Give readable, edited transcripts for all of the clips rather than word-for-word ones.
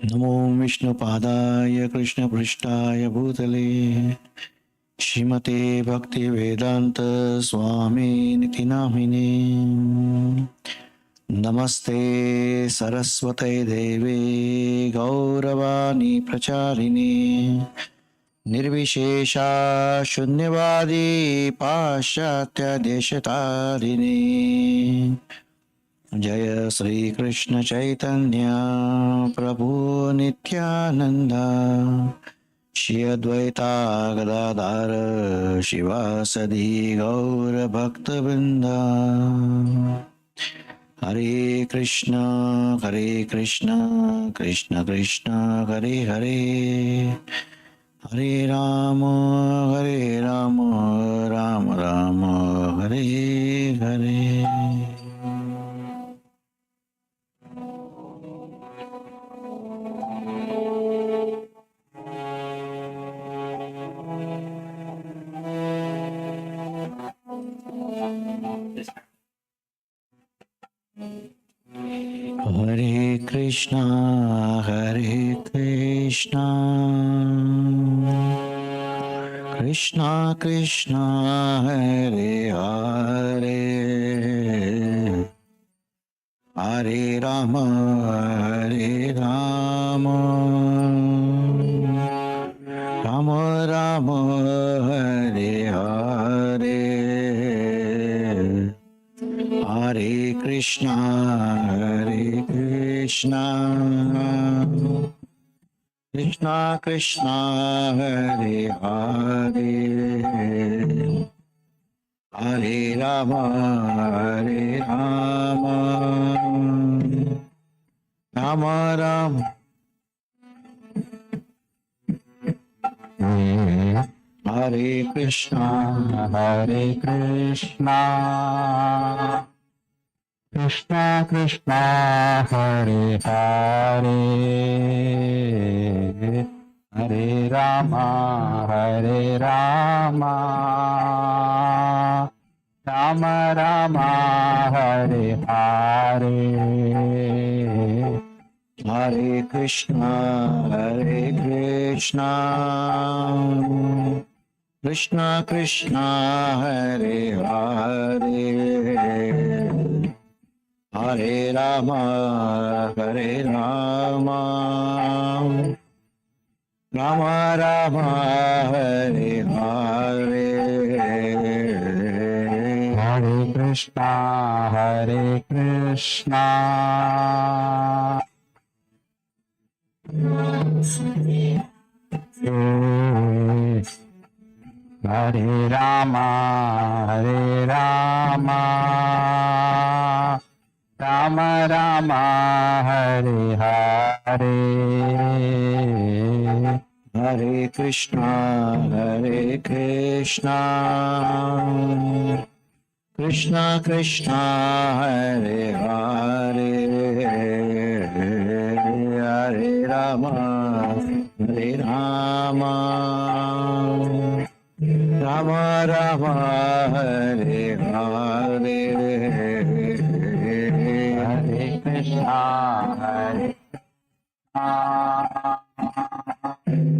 नमो विष्णुपादाय कृष्णपृष्ठाय भूतले श्रीमते भक्तिवेदान्त स्वामी निति नामिने नमस्ते सरस्वते देवे गौरवाणी प्रचारिणे निर्विशेषा शून्यवादी पाश्चात्य देशतारिणे जय श्री कृष्ण चैतन्य प्रभु नित्यानंद श्री अद्वैता गदाधर शिवासदि गौर भक्तवृंद हरे Krishna Krishna Krishna Hare Hare Hare Ram Ram Ram Hare Hare. Hare Krishna Krishna Krishna Hare Hare Hare Rama Rama Rama Hare Hare Hare Krishna Krishna Krishna Hare Hare Hare Rama Rama Rama Hare Krishna Krishna Krishna Hare Hare Hare Rama Rama Rama Hare Hare Hare Krishna Krishna Krishna Hare Hare Hare Rama Rama Rama Hare Hare Hare Krishna Hare Krishna Hare Rama Rama Rama Hare Hare Hare Krishna Krishna Krishna Hare Hare Hare Rama Rama Rama Hare Hare Hare Krishna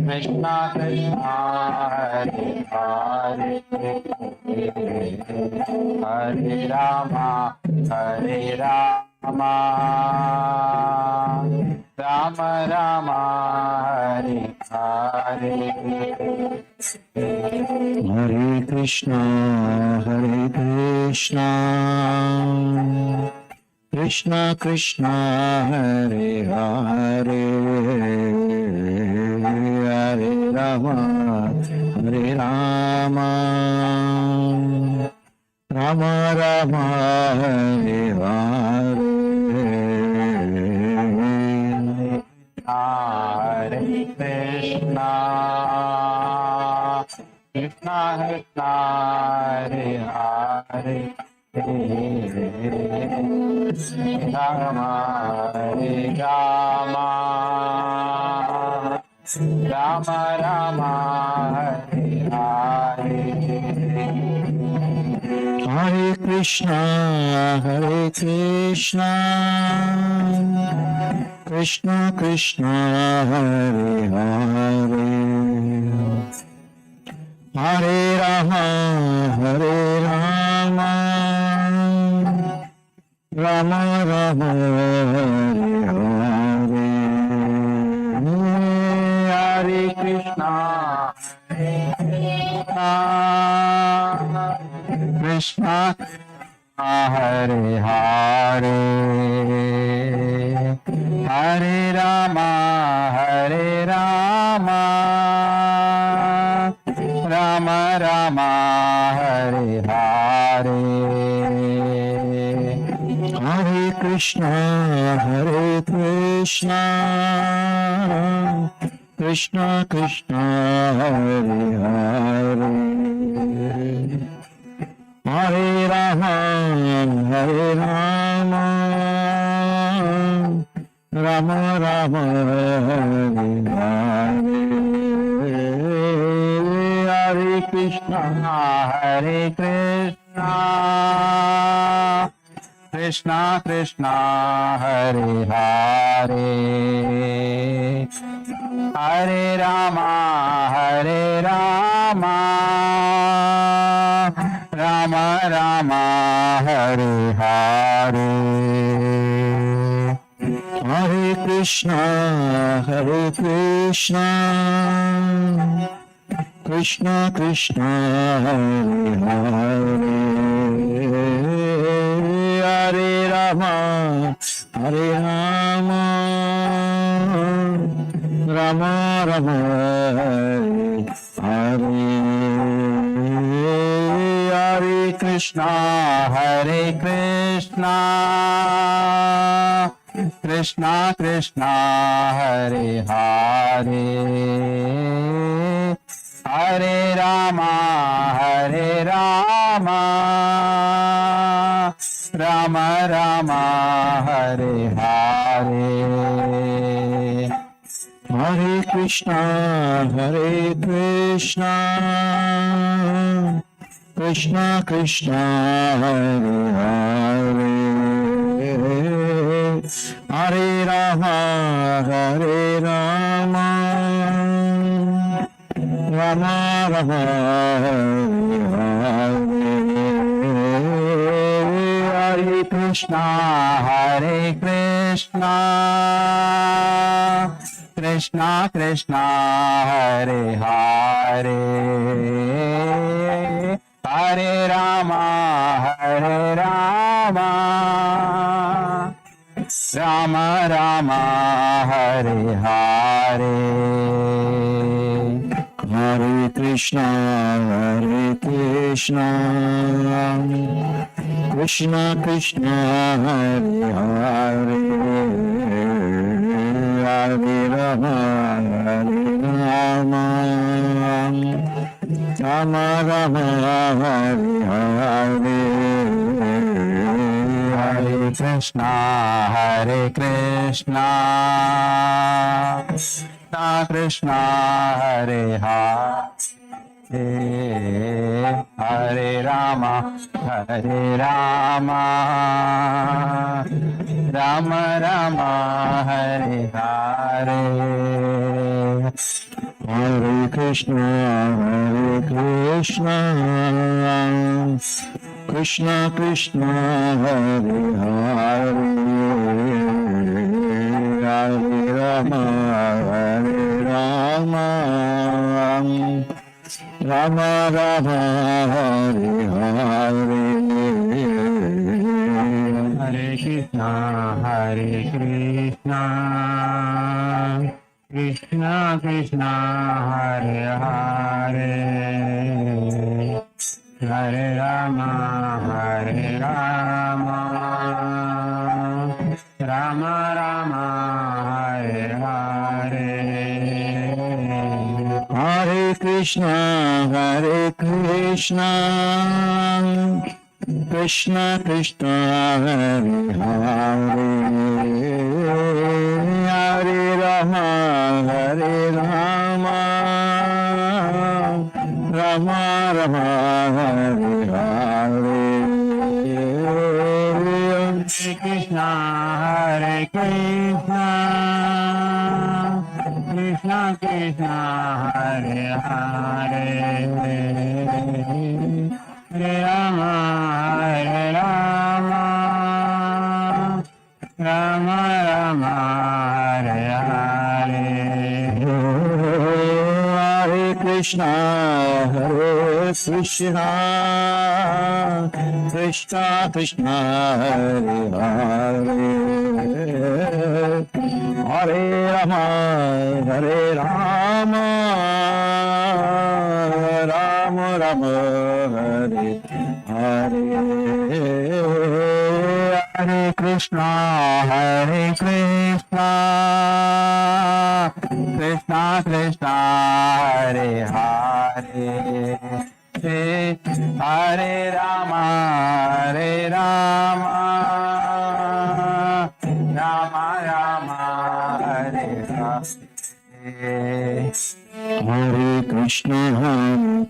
Krishna Krishna Hare Hare Hare Rama Rama Rama Hare Hare Hare Krishna Krishna Krishna Hare Hare Hare Rama Rama Rama Hare Hare Hare Krishna Krishna Krishna Hare Hare Rama Rama Hare Hare Hare Krishna, Hare Krishna, Krishna Krishna, Hare Hare, Hare Rama, Hare Rama, Rama Rama, Hare Hare, Hare Krishna, Krishna Hare Hare, Hare Rama, Hare Rama, Rama Rama, Hare Hare, Hare Krishna, Hare Krishna, Krishna Krishna, Hare Hare, Hare Rama, Hare Rama, Rama Rama, Hare Hare, Hare Krishna, Hare Krishna, Krishna Krishna, Hare Hare, Hare Rama, Hare Rama, Rama Rama, Hare Hare, Hare Krishna, Hare Krishna, Krishna Krishna, Hare Hare, Hare Rama, Hare Rama, Rama Rama, Hare Hare, Krishna, Hare Krishna, Krishna Krishna, Hare Hare, Hare Rama, Hare Rama, Rama Rama, Hare Hare, Hare Krishna, Hare Krishna, Krishna Krishna, Hare Hare, Hare Rama, Hare Rama, Rama Rama, Hare Hare, Krishna, Hare Krishna, Krishna Krishna, Hare Hare, Hare Rama, Hare Rama, Rama Rama, Hare Hare, Hare Krishna, Hare Krishna, Krishna Krishna, Hare Hare, Hare Rama, Hare Rama, Rama Rama, Hare Hare, Hare Krishna, Hare Krishna, Krishna Krishna, Hare Hare, Hare Rama, Hare Rama, Rama Rama, Hare Hare, Hare Krishna, Hare Krishna, Krishna Krishna, Hare Hare, Hare Rama, Hare Rama, Rama Rama, Hare Hare, Hare Krishna, Hare Krishna, Krishna Krishna, Hare Hare, Hare Rama, Hare Rama, Rama Rama, Hare Hare, Hare Krishna, Hare Krishna, Krishna Krishna, Hare Hare, Hare Rama, Hare Rama, Rama Rama, Hare Hare, Krishna, Hare Krishna, Krishna Krishna, Hare Hare, Hare Rama, Hare Rama, Rama Rama, Hare Hare. Hare Krishna, Hare Krishna, Krishna Krishna, Hare Hare, Hare Rama, Hare Rama, Rama Rama, Hare Hare. Hare Krishna, Hare Krishna, Krishna Krishna, Hare Hare, Hare Rama, Hare Rama, Rama Rama, Hare Hare. Hare Krishna,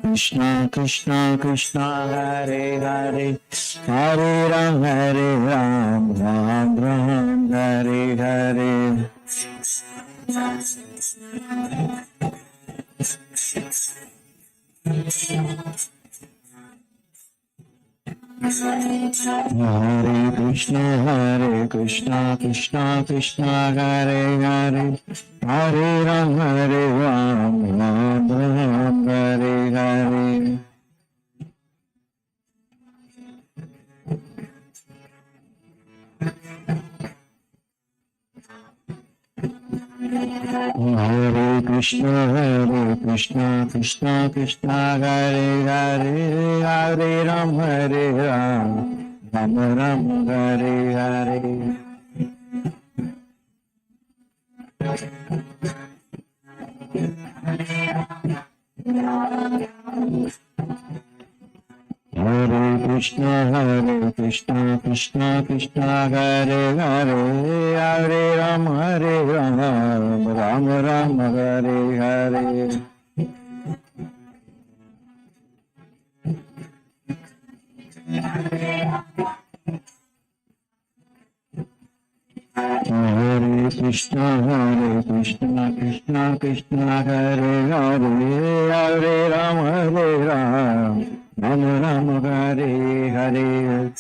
Krishna Krishna, Hare Hare, Hare Ram, Ram Ram, Hare Hare. Hare Krishna, Krishna Krishna, Hare Hare, Hare Ram, Ram Ram, Hare Hare. Hare Krishna, Krishna Krishna, Hare Hare, Hare Ram, Ram Ram, Hare Hare. Hare Krishna, Krishna Krishna, Hare Hare, Hare Ram, Ram Ram, Hare Hare. Hare Krishna, Krishna Krishna, Hare Hare, Hare Ram, Ram Ram, Hare Hare.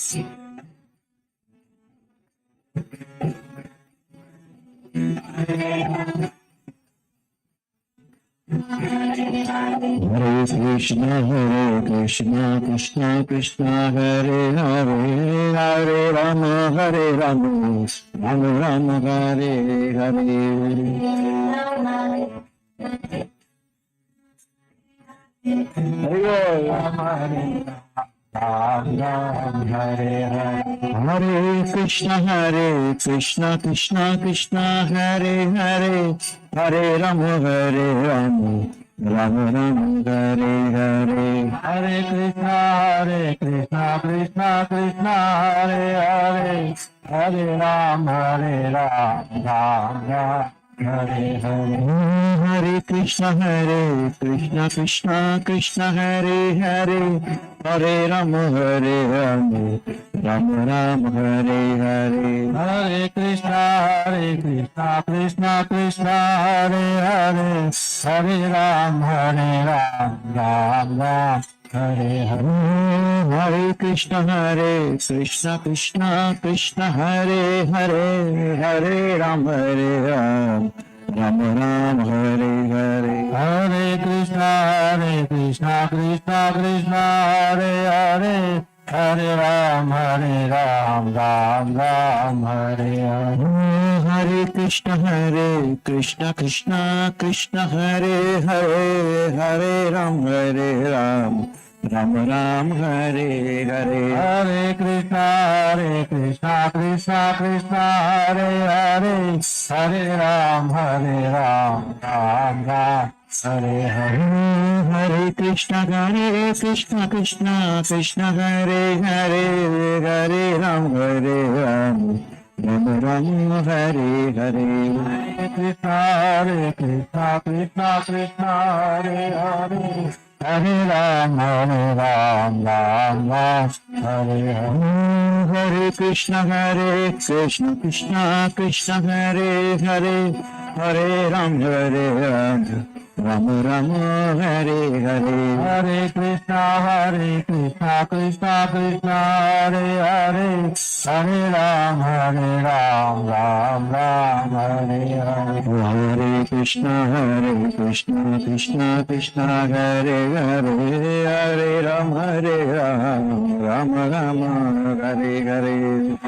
Hare Krishna, Krishna Krishna, Hare Hare, Hare Ram, Ram Ram, Hare Hare. Hare Krishna, Krishna Krishna, Hare Hare, Hare Ram, Ram Ram, Hare Hare. Hare Krishna, Krishna Krishna, Hare Hare, Hare Ram, Ram Ram, Hare Hare. Hare Krishna, Krishna Krishna, Hare Hare, Hare Ram, Ram Ram, Hare Hare. Hare Krishna, Krishna Krishna, Hare Hare, Hare Ram, Ram Ram, Hare Hare. Hare Krishna, Krishna Krishna, Hare Hare, Hare Ram, Ram Ram, Hare Hare. Hare Krishna, Krishna Krishna, Hare Hare, Hare Ram, Ram Ram, Hare Hare. Hare Krishna, Krishna Krishna, Hare Hare, Hare Ram, Ram Ram, Hare Hare. Hare Krishna, Krishna Krishna, Hare Hare, Hare Ram, Ram Ram, Hare Hare. Hare Krishna, Krishna Hare Hare, Hare Ram, Ram Ram, Hare Hare. Hare Krishna, Krishna Hare Hare, Hare Ram, Ram Ram, Hare Hare. Hare Krishna, Krishna Krishna, Hare Hare, Hare Ram, Ram Ram, Hare Hare. Hare Krishna, Krishna Krishna, Hare Hare, Hare Ram, Ram Ram, Hare Hare. Hare Krishna, Krishna Krishna, Hare Hare, Hare Ram, Ram Ram, Hare Hare.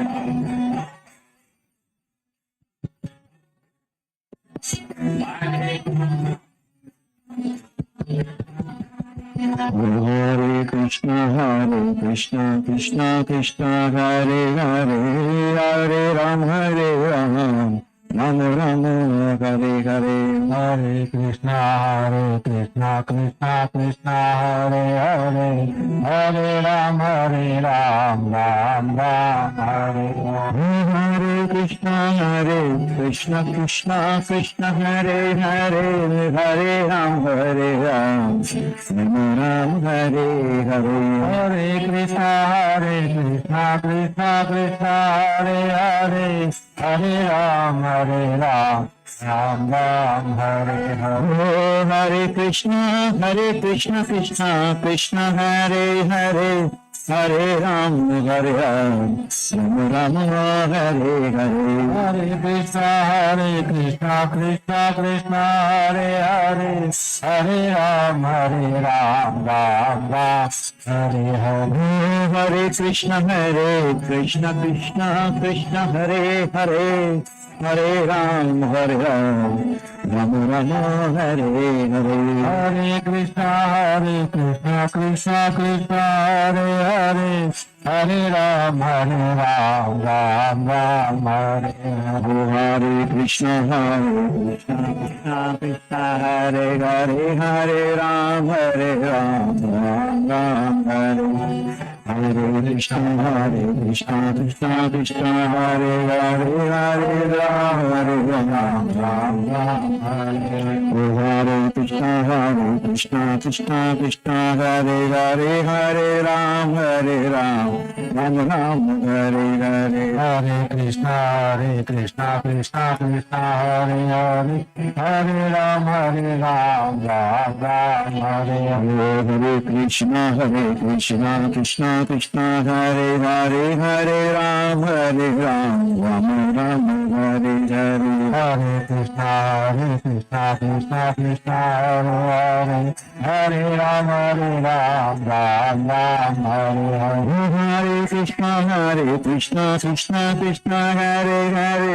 Hare Krishna, Krishna Krishna, Hare Hare, Hare Ram, Ram Ram, Hare Hare. Hare Krishna, Krishna Krishna, Hare Hare, Hare Ram, Ram Ram, Hare Hare. Hare Krishna, Krishna Krishna, Hare Hare, Hare Ram, Ram Ram, Hare Hare. Hare Krishna, Krishna Krishna, Hare Hare, Hare Ram, Ram Ram, Hare Hare. Hare Krishna, Krishna Krishna, Hare Hare, Hare Ram, Ram Ram, Hare Hare. Hare Krishna, Krishna Krishna, Hare Hare, Hare Ram, Ram Ram, Hare Hare. Hare Krishna, Krishna Krishna, Hare Hare, Hare Ram, Ram Ram, Hare Hare. Hare Krishna, Krishna Krishna, Hare Hare, Hare Ram, Ram Ram, Hare Hare. Hare Krishna, Krishna Krishna, Hare Hare, Hare Ram, Ram Ram, Hare Hare. Hare Krishna, Krishna Krishna, Hare Hare, Hare Ram, Ram Ram, Hare Hare. Hare Krishna, Krishna Krishna, Hare Hare, Hare Ram, Ram Ram, Hare Hare. Hare Krishna, Krishna Krishna, Hare Hare, Hare Ram, Ram Ram, Hare Hare. Hare Krishna, Krishna Krishna, Hare Hare, Hare Ram, Ram Ram, Hare Hare. Hare Krishna, Krishna Krishna, Hare Hare, Hare Ram, Ram Ram, Hare Hare. Hare Krishna, Krishna Krishna, Hare Hare, Hare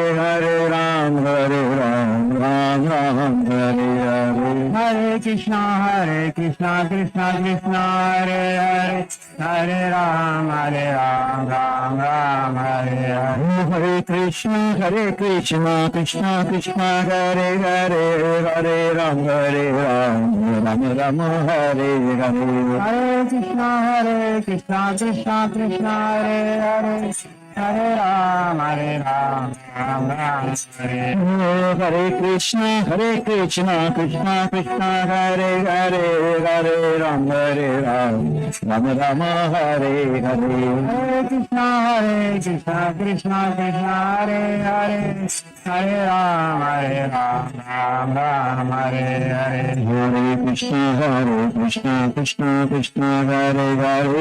Ram, Ram Ram, Hare Hare. Hare Krishna, Krishna Krishna, Hare Hare, Hare Ram, Ram Ram, Hare Hare. Hare Krishna, Krishna Krishna, Hare Hare, Hare Ram, Ram Ram, Hare Hare. Hare Krishna, Krishna Krishna, Hare Hare, Hare Ram, Ram Ram, Hare Hare. Hare Krishna, Krishna Krishna, Hare Hare, Hare Ram, Ram Ram, Hare Hare. Hare Krishna, Krishna Krishna, Hare Hare, Hare Ram, Ram Ram, Hare Hare. Hare Krishna, Krishna Krishna, Hare Hare,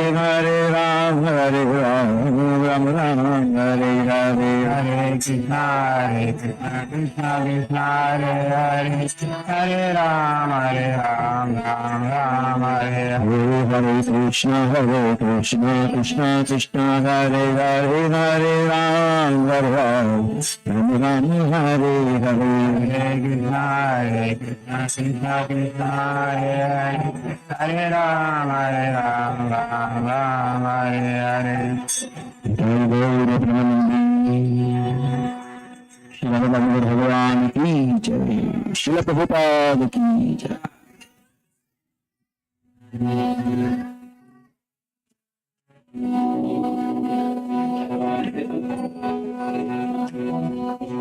Hare Ram, Ram Ram, Hare Hare. Hare Krishna, Krishna Krishna, Hare Hare, Hare Ram, Ram Ram, Hare Hare. Hare Krishna, Krishna Krishna, Hare Hare, Hare Ram, Ram Ram, Hare Hare. Hare Krishna, Krishna Krishna, Hare Hare, Hare Ram, Ram Ram, Hare Hare. Srila भगवान की जय, श्रील प्रभुपाद की जय।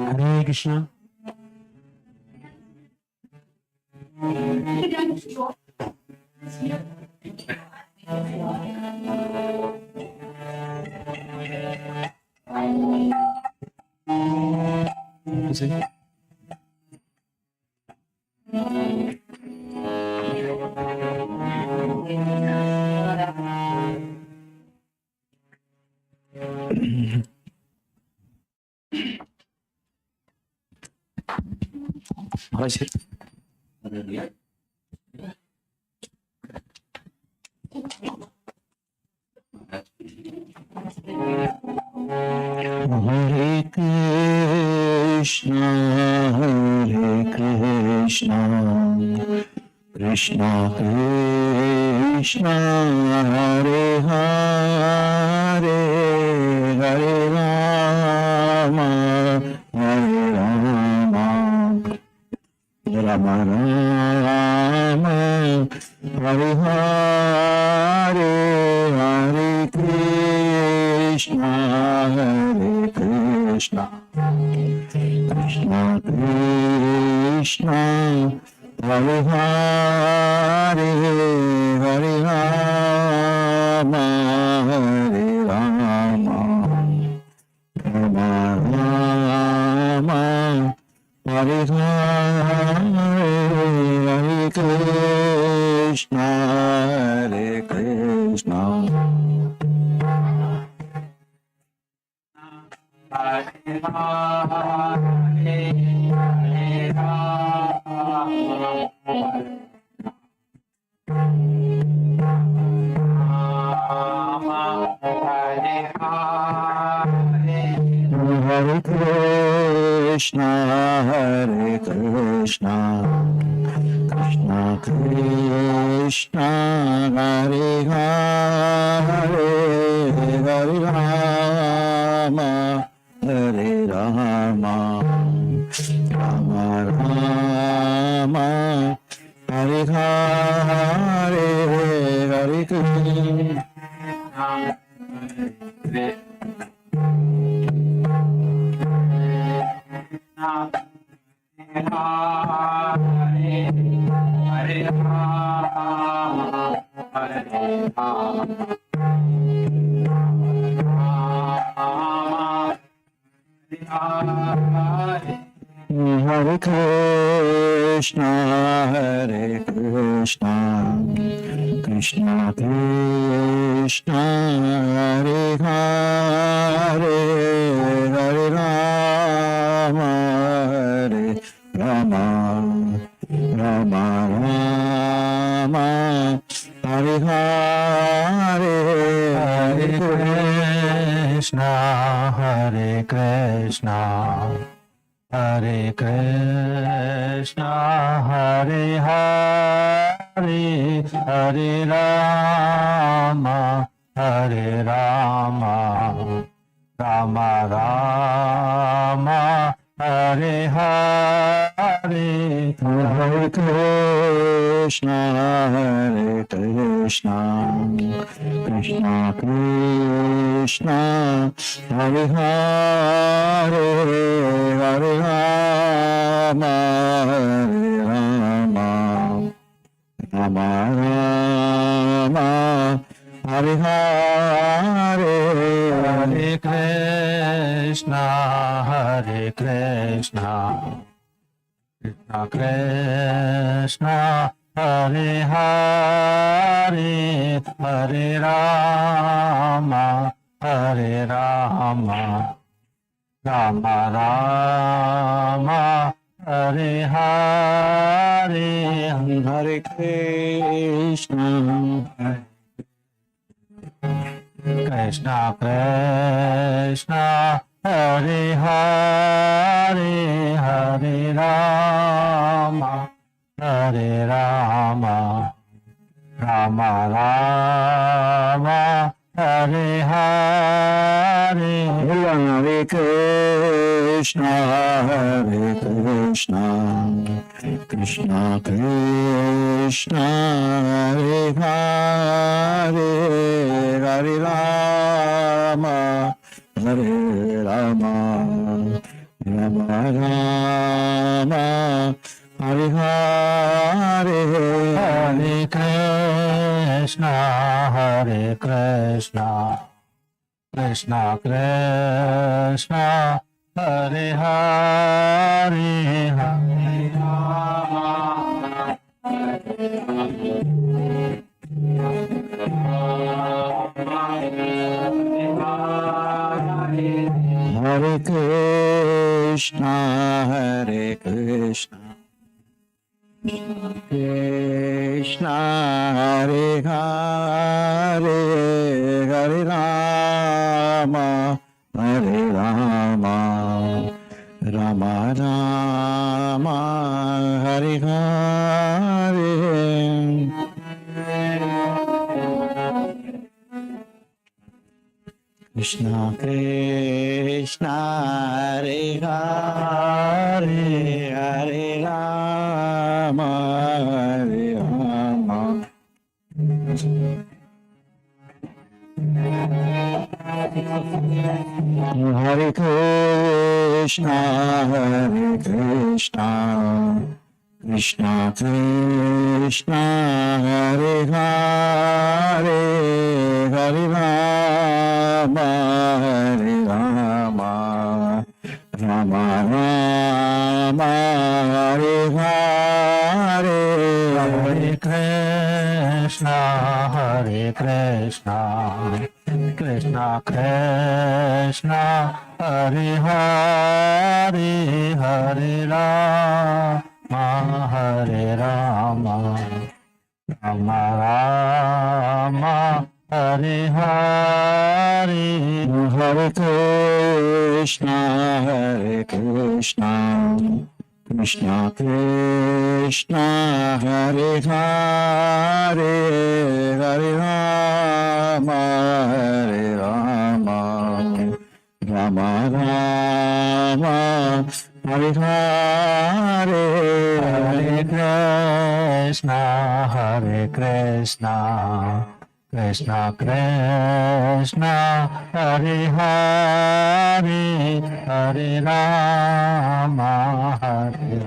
हरे Krishna. Hare Krishna, Hare Krishna, Krishna Krishna, Hare Hare, Hare Rama, Hare Rama, Rama Rama, Hare Hare, Hare Krishna, Hare Krishna, Krishna Krishna, Hare Hare, Hare Rama, Hare Rama, Rama Rama, Hare Hare, Hare Krishna, Hare Krishna. Hare Krishna, Hare Krishna, Krishna Krishna, Hare Hare, Hare Rama, Hare Rama, Rama Rama, Hare Hare, Hare Krishna. Hare Krishna, Hare Krishna, Krishna Krishna, Hare Hare, Hare Rama, Hare Rama, Rama Rama, Hare Hare, Hare Krishna, Hare Krishna, Hare Krishna, Hare Hare, Hare Rama, Hare Rama, Rama Rama, Hare Hare, Hare Krishna, Hare Krishna, Krishna Krishna, Hare Hare, Hare Rama, Hare Rama, Rama Rama, Hare Hare, Hare Krishna, Hare Krishna, Krishna Krishna, Hare Hare, Hare Rama, Hare Rama, Rama Rama, Hare Hare, Hare Krishna, Krishna Krishna, Hare Hare, Hare Rama, Hare Rama, Rama Rama, Hare Hare, Hare Krishna, Hare Krishna, Krishna Krishna, Hare Hare, Hare Rama, Hare Rama, Rama Rama, Hare Hare, Hare Krishna. Krishna, Hare Krishna, Krishna Krishna, Hare Hare, Hare Rama, Hare Krishna, Hare Krishna, Krishna Hare Hare, Hare Rama, Hare Rama, Rama Rama, Hare Hare. Krishna Krishna, Hare Hare, Hare Rama, Hare Rama. Hare Krishna, Hare Krishna, Krishna Krishna, Hare Hare, Hare Rama, Hare Rama, Rama Rama, Hare Hare. Hare Krishna, Hare Krishna, Krishna Krishna, Hare Hare, Hare Rama, Hare Rama, Rama Rama, Hare Hare. Hare Krishna, Hare Krishna, Krishna Krishna, Hare Hare, Hare Rama, Hare Rama, Rama Rama, Hare Hare. Hare Krishna, Hare Krishna, Krishna Krishna, Hare Hare, Hare Rama, Hare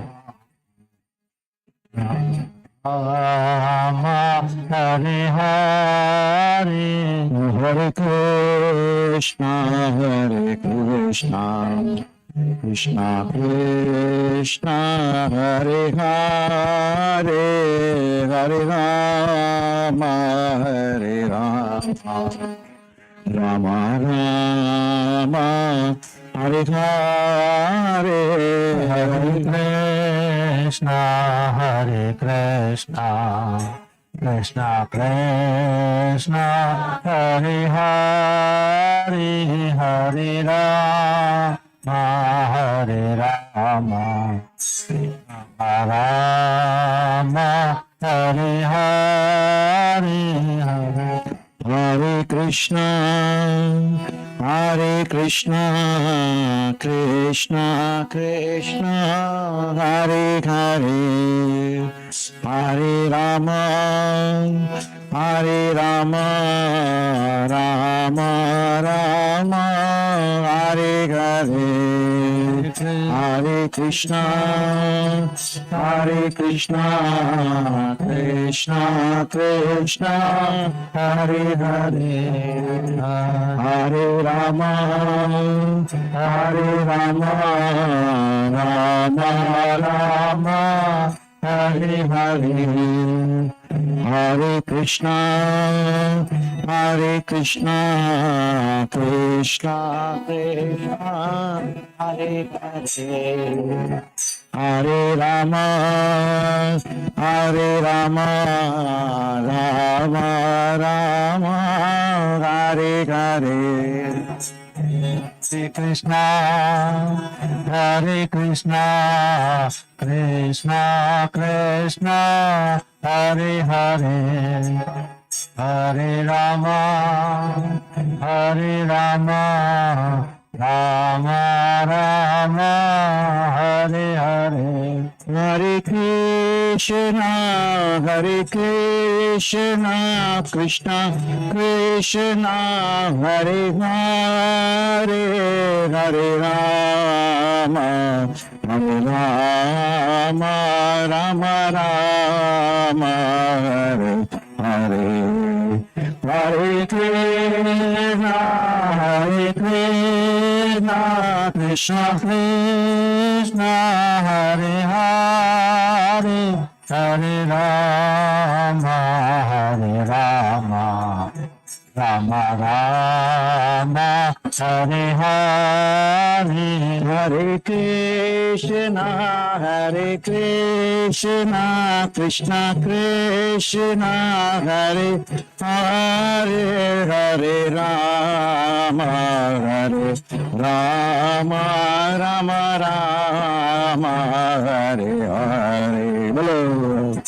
Rama, Hare Hare. Hare Krishna, Hare Krishna, Krishna Krishna, Hare Hare, Hare Rama, Hare Rama, Rama Rama, Hare Hare. Hare Krishna, Hare Krishna, Krishna Krishna, Hare Hare, Hare Rama, Hare Rama, Rama, Hare Hare. Hare Krishna, Hare Krishna, Krishna Krishna, Hare Hare, Hare Rama, Hare Rama, Rama Rama, Hare Hare. Hare Krishna, Hare Krishna, Krishna Krishna, Hare Hare, Hare Rama, Hare Rama, Rama Rama, Hare Hare. Hare Krishna, Hare Krishna, Krishna Krishna, Hare Hare, Hare Rama, Hare Rama, Rama Rama, Hare Hare. Hare Krishna, Hare Krishna, Krishna Krishna, Hare Hare, Hare Rama, Hare Rama, Rama Rama, Hare Hare. Hare Krishna, Hare Krishna, Krishna Krishna, Hare Hare, Hare Rama, Hare Rama, Rama Rama, Hare Hare. Hare Krishna, Hare Krishna, Krishna Krishna, Hare Hare, Hare Rama, Hare Rama, Rama Rama, Hare Hare, Hare Krishna, Hare Krishna, Krishna Krishna, Hare Hare, Hare Rama, Hare Rama, Rama Rama, Hare Hare. Bolo.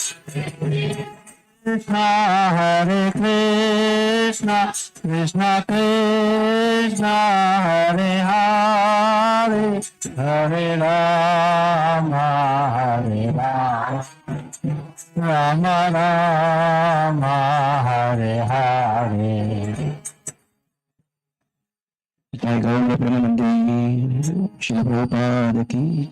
Krishna, Hare Krishna, Krishna Krishna, Hare Hare, Hare Rama, Hare Rama, Rama Rama, Hare Hare. Jai Gaura Premanandi, Srila Prabhupada ki.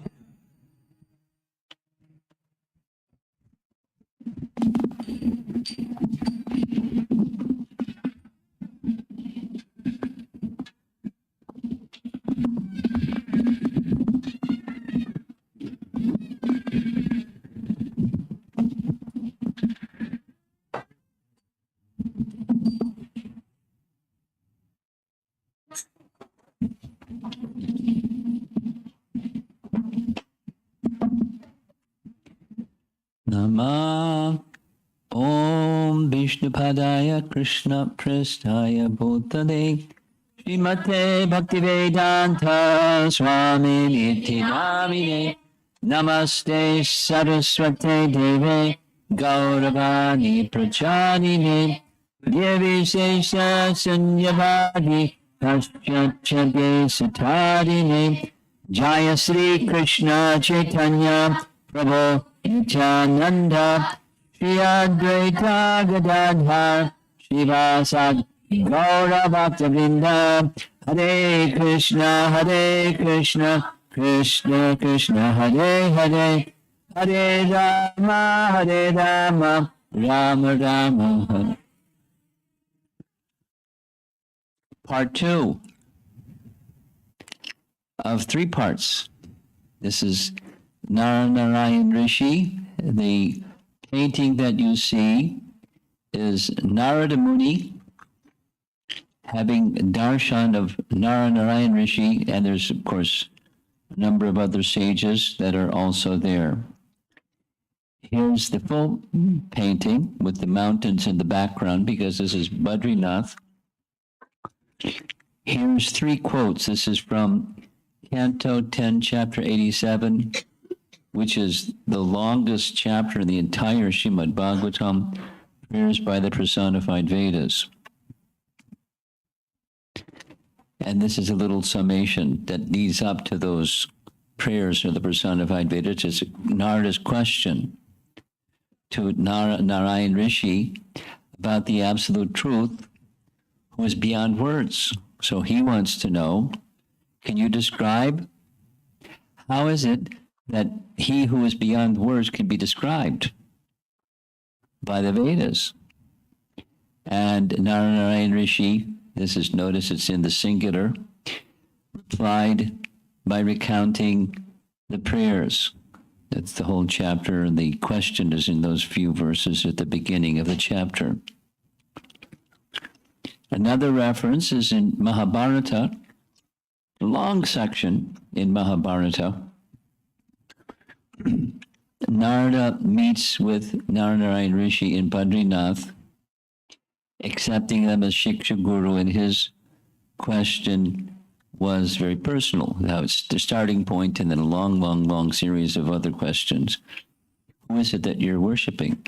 Nama Om Vishnupadaya Krishna Prasthaya Bhutale Srimate Bhaktivedanta Swami Niti Namine Namaste Saraswate Deve Gauravani Prachanine Devi Sesha Sanyavadi Paschachade Satarine Jaya Sri Krishna Chaitanya Prabhu Nityananda Shri Advaita Gadadhar Shivasad Gaura Bhaktivinoda Hare Krishna Krishna Krishna Hare Hare Hare Rama Rama Rama Hare. Part 2 of 3 parts. This is Narayana Rishi. The painting that you see is Narada Muni having darshan of Narayana Rishi, and there's, of course, a number of other sages that are also there. Here's the full painting with the mountains in the background, because this is Badrinath. Here's 3 quotes. This is from Canto 10, Chapter 87, which is the longest chapter in the entire Srimad Bhagavatam, prayers by the personified Vedas. And this is a little summation that leads up to those prayers of the personified Vedas. It's Narada's question to Narayana Rishi about the absolute truth, who is beyond words. So he wants to know, can you describe, how is it that he who is beyond words can be described by the Vedas? And Narayana Rishi, this is, notice it's in the singular, replied by recounting the prayers. That's the whole chapter, and the question is in those few verses at the beginning of the chapter. Another reference is in Mahabharata, a long section in Mahabharata. Narada meets with Narayana Rishi in Badrinath, accepting them as Shiksha Guru, and his question was very personal. Now it's the starting point, and then a long series of other questions. Who is it that you're worshiping?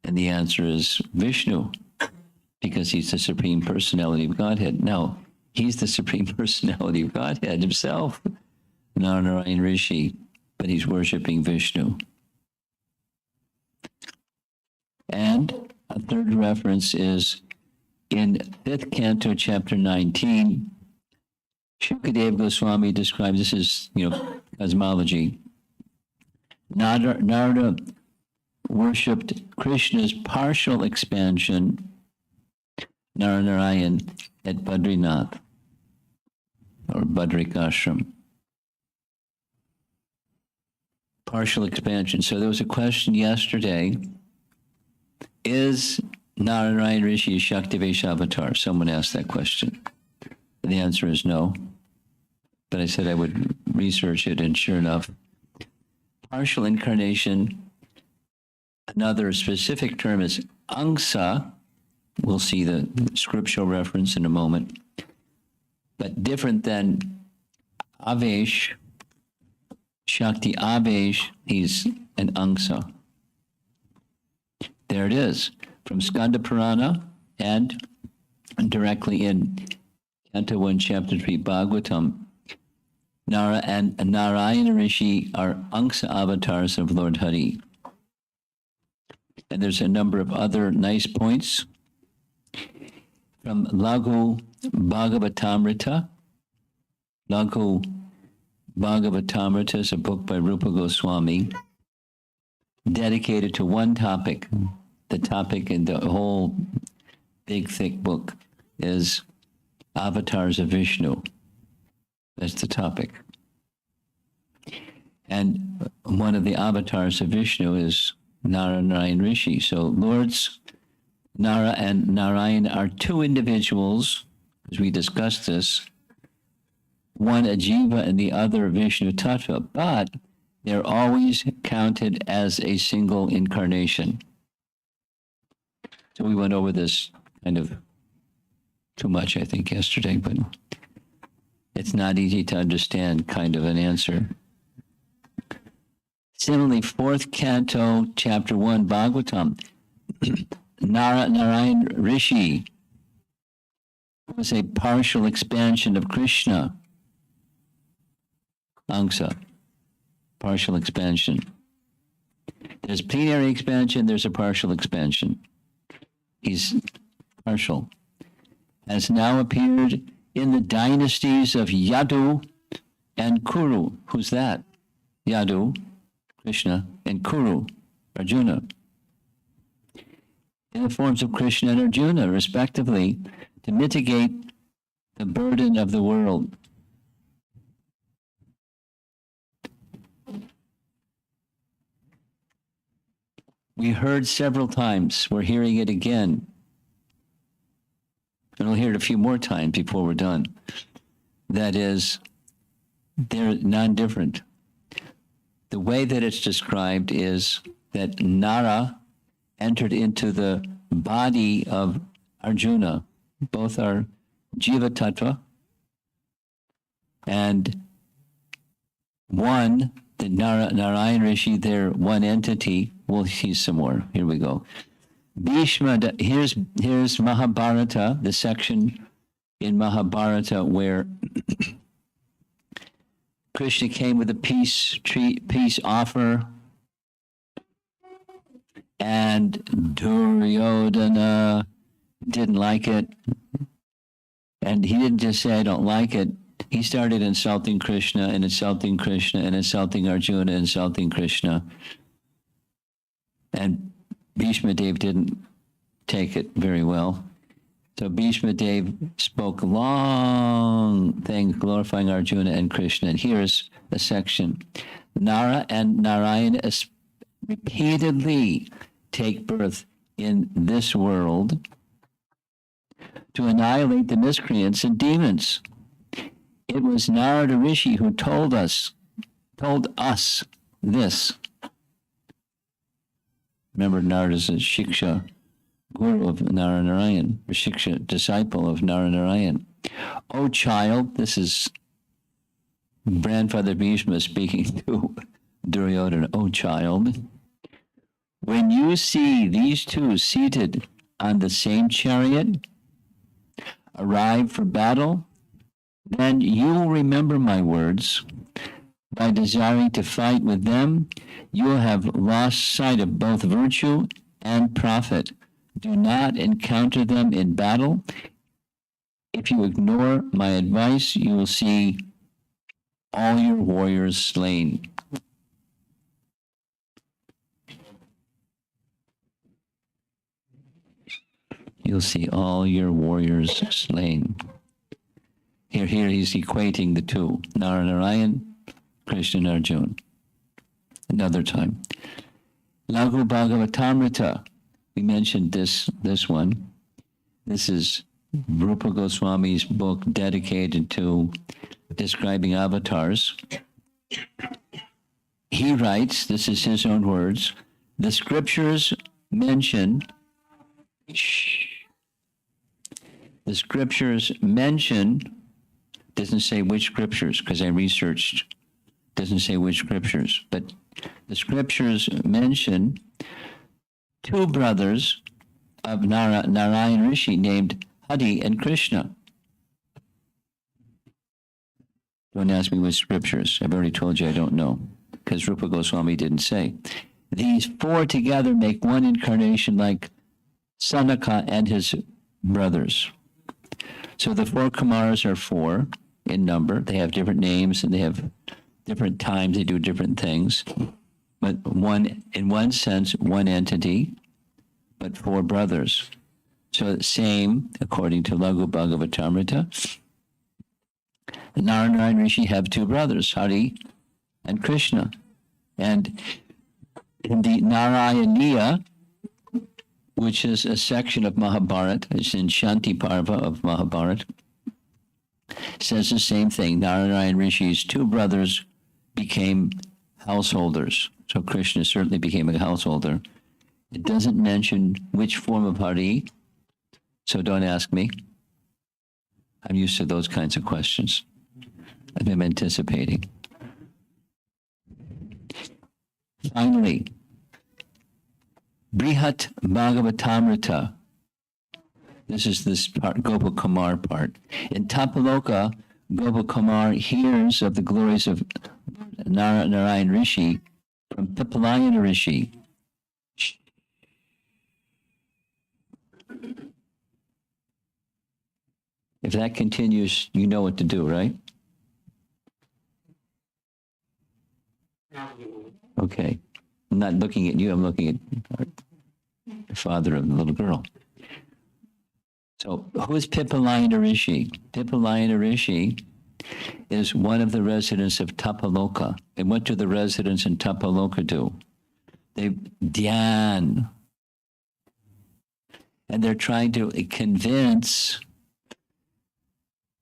And the answer is Vishnu, because he's the Supreme Personality of Godhead. Now, he's the Supreme Personality of Godhead himself, Narayana Rishi, but he's worshiping Vishnu. And a third reference is in 5th Canto, Chapter 19. Shukadeva Goswami describes, this is, cosmology. Narada worshipped Krishna's partial expansion Narayana at Badrinath or Badrik Ashram. Partial expansion. So there was a question yesterday, is Narayana Rishi a Shaktivesh avatar? Someone asked that question. And the answer is no. But I said I would research it, and sure enough, partial incarnation, another specific term is angsa. We'll see the scriptural reference in a moment. But different than Avesh, Shakti Avesh, he's an angsa. There it is, from Skanda Purana and directly in Canto 1, Chapter 3, Bhagavatam. Nara and Narayana Rishi are angsa avatars of Lord Hare. And there's a number of other nice points from Laghu Bhagavatamrita. Laghu Bhagavatamrita is a book by Rupa Goswami dedicated to one topic. The topic in the whole big, thick book is avatars of Vishnu. That's the topic. And one of the avatars of Vishnu is Narayana Rishi. So Lords Nara and Narayana are two individuals, as we discussed this, one a jiva and the other Vishnu Tattva, but they're always counted as a single incarnation. So we went over this kind of too much, I think, yesterday, but it's not easy to understand kind of an answer. Similarly, 4th Canto, Chapter 1, Bhagavatam, Narayana Rishi was a partial expansion of Krishna. Angsa, partial expansion. There's plenary expansion, there's a partial expansion. He's partial. Has now appeared in the dynasties of Yadu and Kuru. Who's that? Yadu, Krishna, and Kuru, Arjuna. In the forms of Krishna and Arjuna, respectively, to mitigate the burden of the world. We heard several times, we're hearing it again, and we'll hear it a few more times before we're done. That is, they're non-different. The way that it's described is that Nara entered into the body of Arjuna. Both are Jiva Tattva, and one, the Narayana Rishi, they're one entity. We'll see some more. Here we go. Bhishma, here's Mahabharata, the section in Mahabharata where Krishna came with a peace offer, and Duryodhana didn't like it. And he didn't just say, I don't like it. He started insulting Krishna and insulting Krishna and insulting Arjuna, insulting Krishna. And Bhishma Dev didn't take it very well. So Bhishma Dev spoke long things glorifying Arjuna and Krishna. And here's a section. Nara and Narayana repeatedly take birth in this world to annihilate the miscreants and demons. It was Narada Rishi who told us this. Remember, Narada is a Shiksha guru of Narayana, a Shiksha disciple of Narayana. O child, this is grandfather Bhishma speaking to Duryodhana. O child, when you see these two seated on the same chariot, arrive for battle, then you will remember my words. By desiring to fight with them, you will have lost sight of both virtue and profit. Do not encounter them in battle. If you ignore my advice, you will see all your warriors slain. you'll see all your warriors slain. Here he's equating the two, Narayana, Krishna, and Arjuna. Another time. Laghu Bhagavatamrita. We mentioned this one. This is Rupa Goswami's book dedicated to describing avatars. He writes, this is his own words, the scriptures mention, doesn't say which scriptures, because I researched, doesn't say which scriptures, but the scriptures mention two brothers of Narayana Rishi named Hare and Krishna. Don't ask me which scriptures. I've already told you I don't know, because Rupa Goswami didn't say. These four together make one incarnation like Sanaka and his brothers. So the four Kumaras are four in number. They have different names and they have different times. They do different things. But one, in one sense, one entity, but four brothers. So same, according to Laghu Bhagavatamrita, Narayana Rishi have two brothers, Hare and Krishna. And in the Narayaniya, which is a section of Mahabharata, it's in Shanti Parva of Mahabharata, says the same thing. Narayana Rishi's two brothers became householders. So Krishna certainly became a householder. It doesn't mention which form of Hare, so don't ask me. I'm used to those kinds of questions. I'm anticipating. Finally, Brihat Bhagavatamrita. This is this part, Gopakumar part. In Tapaloka, Gopakumar hears of the glories of Narayana Rishi from Pipalayana Rishi. If that continues, you know what to do, right? Okay. I'm not looking at you, I'm looking at the father of the little girl. So who is Pipalayana Rishi? Pipalayana Rishi is one of the residents of Tapaloka. And what do the residents in Tapaloka do? They dhyan. And they're trying to convince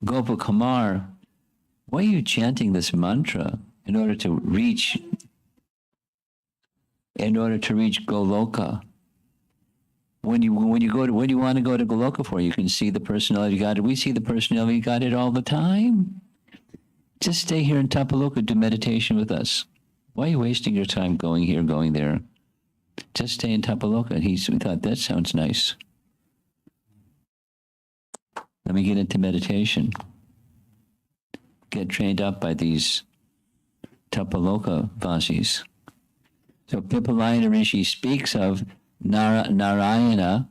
Gopakumar, why are you chanting this mantra in order to reach Goloka? When you want to go to Goloka for? You can see the personality God. We see the personality God all the time. Just stay here in Tapaloka, do meditation with us. Why are you wasting your time going here, going there? Just stay in Tapaloka. And we thought, that sounds nice. Let me get into meditation. Get trained up by these Tapaloka Vasis. So Pipalayana Rishi speaks of Narayana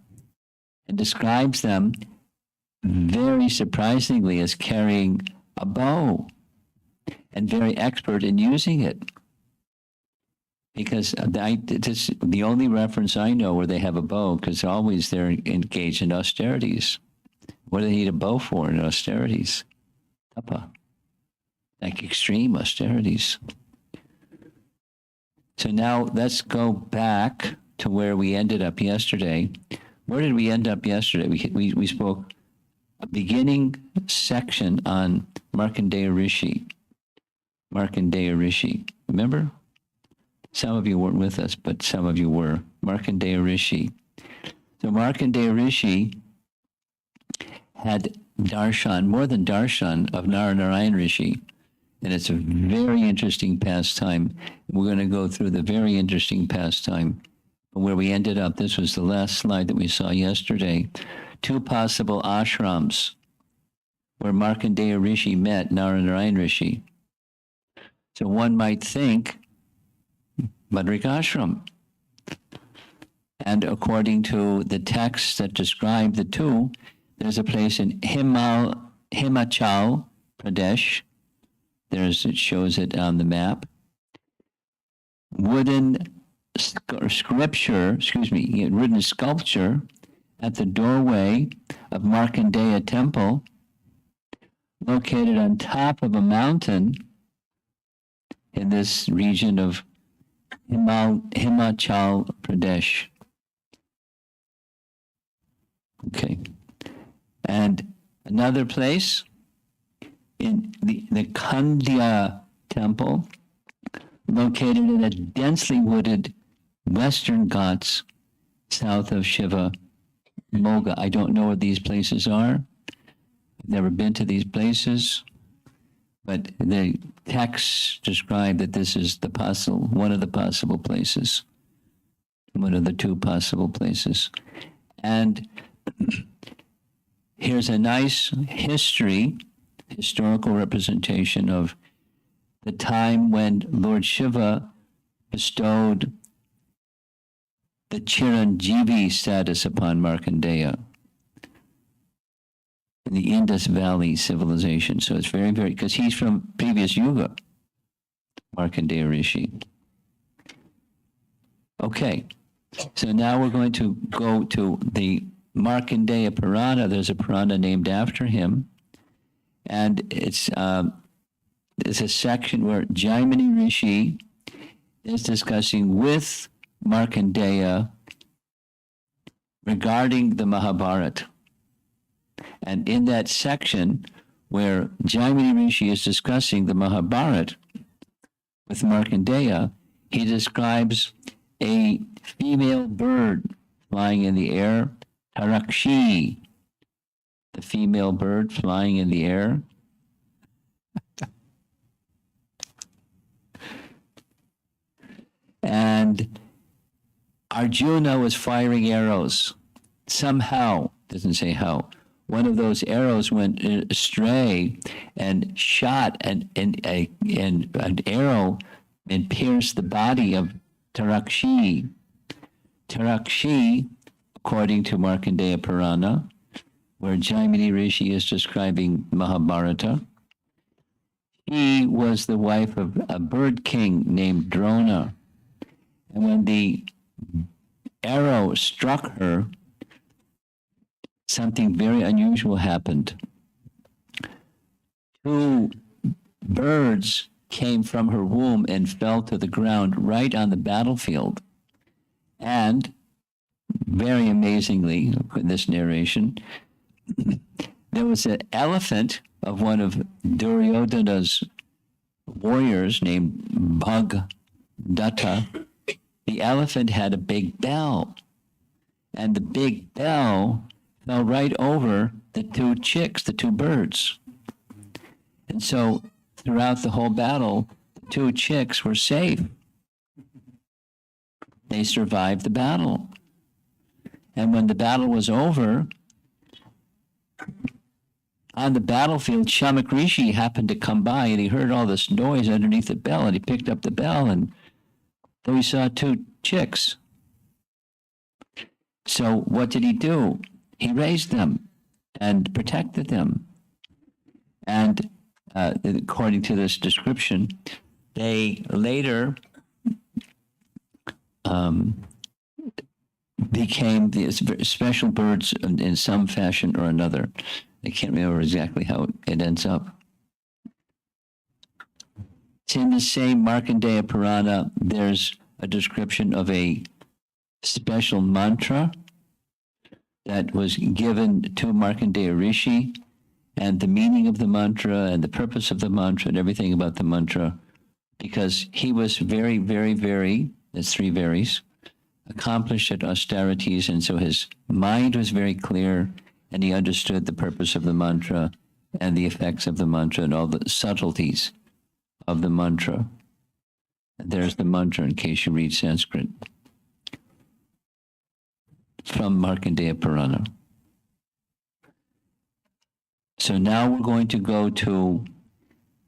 and describes them very surprisingly as carrying a bow and very expert in using it. Because this is the only reference I know where they have a bow, because always they're engaged in austerities. What do they need a bow for in austerities? Tapa. Like extreme austerities. So now let's go back to where we ended up yesterday. Where did we end up yesterday? We spoke a beginning section on Markandeya Rishi. Markandeya Rishi. Remember? Some of you weren't with us, but some of you were. Markandeya Rishi. So Markandeya Rishi had darshan, more than darshan, of Narayana Rishi. And it's a very interesting pastime. We're going to go through the very interesting pastime. Where we ended up, this was the last slide that we saw yesterday. Two possible ashrams where Markandeya Rishi met Narayana Rishi. So one might think Badrika Ashram. And according to the texts that describe the two, there's a place in Himachal Pradesh. It shows it on the map. Wooden sculpture, and at the doorway of Markandeya temple, located on top of a mountain in this region of Himachal Pradesh. Okay. And another place in the Kandya temple, located in the densely wooded Western Ghats south of Shiva Moga. I don't know what these places are. I've never been to these places, but the texts describe that this is one of the possible places, one of the two possible places. And here's a nice historical representation of the time when Lord Shiva bestowed the Chiranjeevi status upon Markandeya in the Indus Valley civilization. So it's very, very, because he's from previous yuga, Markandeya Rishi. Okay, so now we're going to go to the Markandeya Purana. There's a Purana named after him, and it's a section where Jaimini Rishi is discussing with Markandeya regarding the Mahabharata. And in that section where Jaimini Rishi is discussing the Mahabharata with Markandeya, he describes a female bird flying in the air, Tarakshi, the female bird flying in the air. And Arjuna was firing arrows. Somehow, doesn't say how, one of those arrows went astray and shot an arrow and pierced the body of Tarakshi. Tarakshi, according to Markandeya Purana, where Jaimini Rishi is describing Mahabharata, she was the wife of a bird king named Drona. And when the arrow struck her, something very unusual happened. Two birds came from her womb and fell to the ground right on the battlefield. And very amazingly, in this narration, there was an elephant of one of Duryodhana's warriors named Bhagdatta. The elephant had a big bell, and the big bell fell right over the two chicks, the two birds. And so throughout the whole battle, the two chicks were safe. They survived the battle. And when the battle was over, on the battlefield, Shamak Rishi happened to come by, and he heard all this noise underneath the bell, and he picked up the bell, and then we saw two chicks. So what did he do? He raised them and protected them. And according to this description, they later became these special birds in some fashion or another. I can't remember exactly how it ends up. It's in the same Markandeya Purana, there's a description of a special mantra that was given to Markandeya Rishi, and the meaning of the mantra and the purpose of the mantra and everything about the mantra, because he was very, very, very, that's three varies, accomplished at austerities, and so his mind was very clear, and he understood the purpose of the mantra and the effects of the mantra and all the subtleties of the mantra. There's the mantra in case you read Sanskrit from Markandeya Purana. So now we're going to go to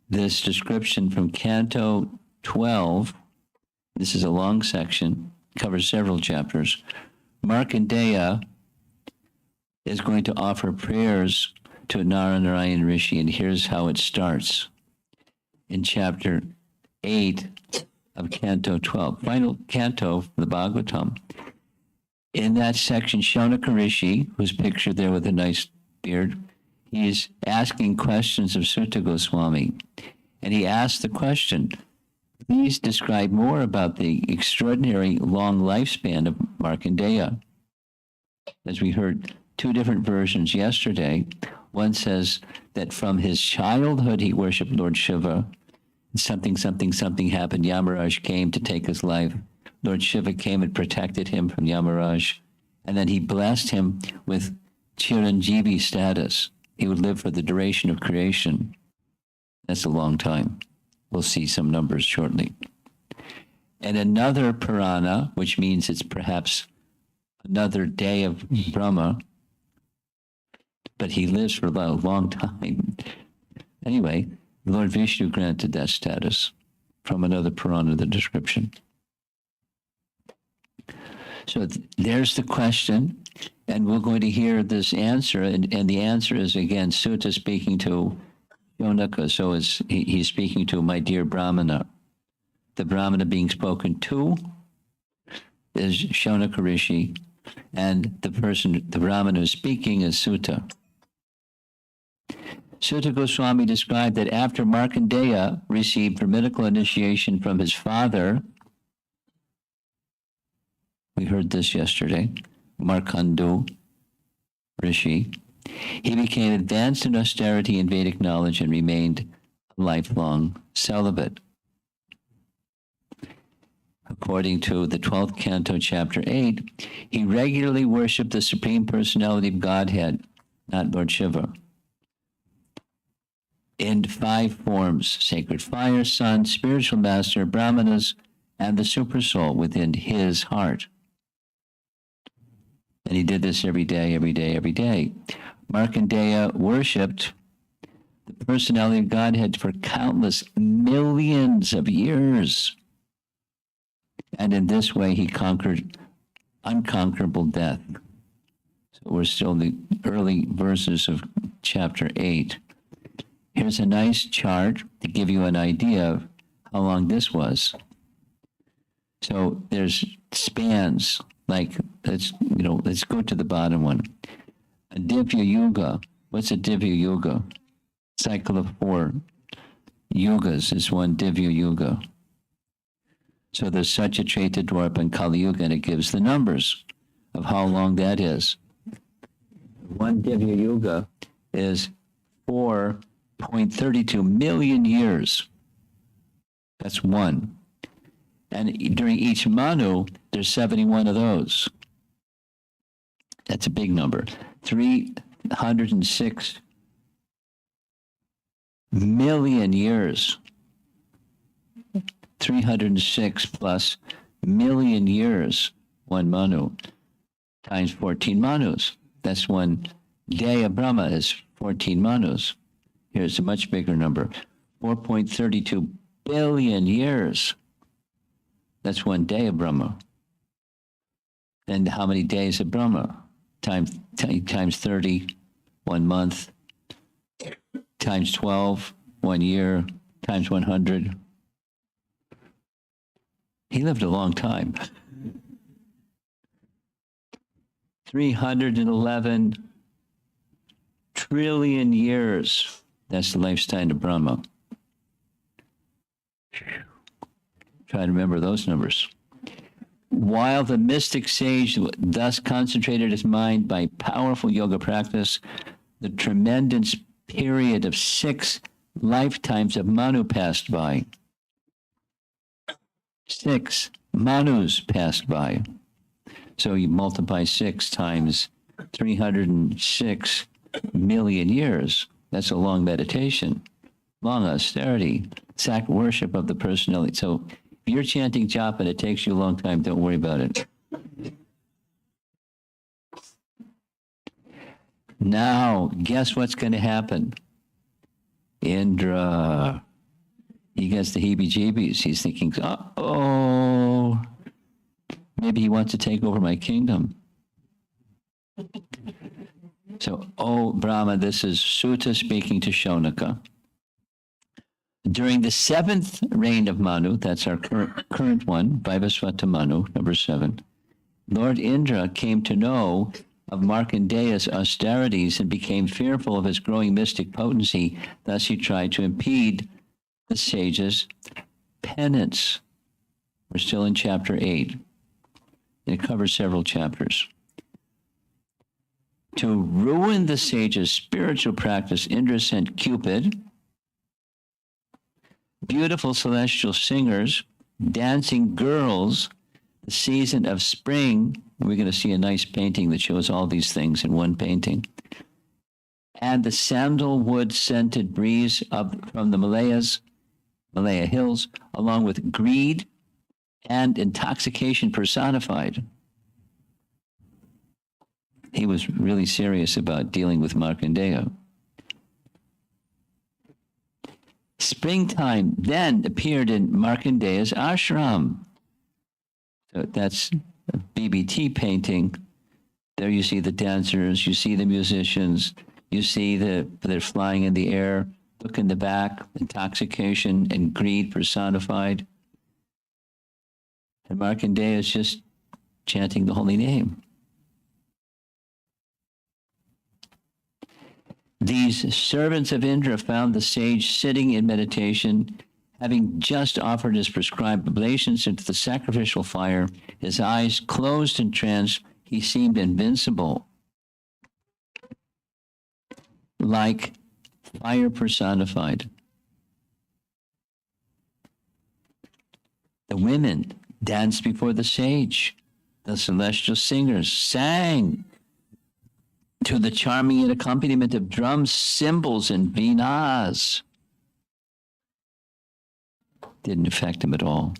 this description from Canto 12. This is a long section, covers several chapters. Markandeya is going to offer prayers to Narayana Rishi, and here's how it starts. In chapter 8 of Canto 12, final canto of the Bhagavatam. In that section, Shaunaka Rishi, who's pictured there with a nice beard, he's asking questions of Sutta Goswami. And he asked the question, please describe more about the extraordinary long lifespan of Markandeya. As we heard two different versions yesterday, one says that from his childhood he worshipped Lord Shiva. Something happened. Yamaraj came to take his life. Lord Shiva came and protected him from Yamaraj. And then he blessed him with Chiranjeevi status. He would live for the duration of creation. That's a long time. We'll see some numbers shortly. And another Purana, which means it's perhaps another day of Brahma, but he lives for a long time. Anyway, Lord Vishnu granted that status from another Purana, the description. So there's the question, and we're going to hear this answer, and the answer is, again, Sutta speaking to Shaunaka, so he's speaking to my dear Brahmana. The Brahmana being spoken to is Shaunaka Rishi, and the Brahmana who's speaking is Sutta. Sutta Goswami described that after Markandeya received Brahminical initiation from his father, we heard this yesterday, Markandu Rishi, he became advanced in austerity and Vedic knowledge and remained a lifelong celibate. According to the 12th canto, chapter 8, he regularly worshipped the Supreme Personality of Godhead, not Lord Shiva, in 5 forms: sacred fire, sun, spiritual master, brahmanas, and the supersoul within his heart. And he did this every day. Markandeya worshipped the personality of Godhead for countless millions of years. And in this way, he conquered unconquerable death. So we're still in the early verses of chapter 8. Here's a nice chart to give you an idea of how long this was. So there's spans, like, let's go to the bottom one. A Divya Yuga. What's a Divya Yuga? Cycle of 4 yugas is one Divya Yuga. So there's Satyatreta, Dwarpa, and Kali Yuga, and it gives the numbers of how long that is. One Divya Yuga is 4.32 million years. That's one. And during each Manu, there's 71 of those. That's a big number. 306 million years. 306 plus million years, one Manu, times 14 Manus. That's one day of Brahma is 14 Manus. Here's a much bigger number. 4.32 billion years. That's one day of Brahma. And how many days of Brahma? Times 30, 1 month. Times 12, 1 year. Times 100. He lived a long time. 311 trillion years. That's the lifespan of Brahma. Try to remember those numbers. While the mystic sage thus concentrated his mind by powerful yoga practice, the tremendous period of 6 lifetimes of Manu passed by. 6 Manus passed by. So you multiply 6 times 306 million years. That's a long meditation, long austerity, worship of the personality. So if you're chanting japa and it takes you a long time, don't worry about it. Now, guess what's going to happen? Indra, he gets the heebie-jeebies. He's thinking, oh, maybe he wants to take over my kingdom. So, oh, Brahma, this is Sutta speaking to Shaunaka. During the 7th reign of Manu, that's our current one, Vaivasvata Manu, number 7, Lord Indra came to know of Markandeya's austerities and became fearful of his growing mystic potency. Thus he tried to impede the sage's penance. We're still in chapter 8. It covers several chapters. To ruin the sage's spiritual practice, Indra sent Cupid, beautiful celestial singers, dancing girls, the season of spring. We're going to see a nice painting that shows all these things in one painting. And the sandalwood scented breeze up from the Malaya hills, along with greed and intoxication personified. He was really serious about dealing with Markandeya. Springtime then appeared in Markandeya's ashram. So that's a BBT painting. There you see the dancers, you see the musicians, you see they're flying in the air. Look in the back, intoxication and greed personified. And Markandeya is just chanting the holy name. These servants of Indra found the sage sitting in meditation, having just offered his prescribed oblations into the sacrificial fire. His eyes closed in trance, he seemed invincible, like fire personified. The women danced before the sage. The celestial singers sang to the charming accompaniment of drums, cymbals, and veenas. Didn't affect him at all.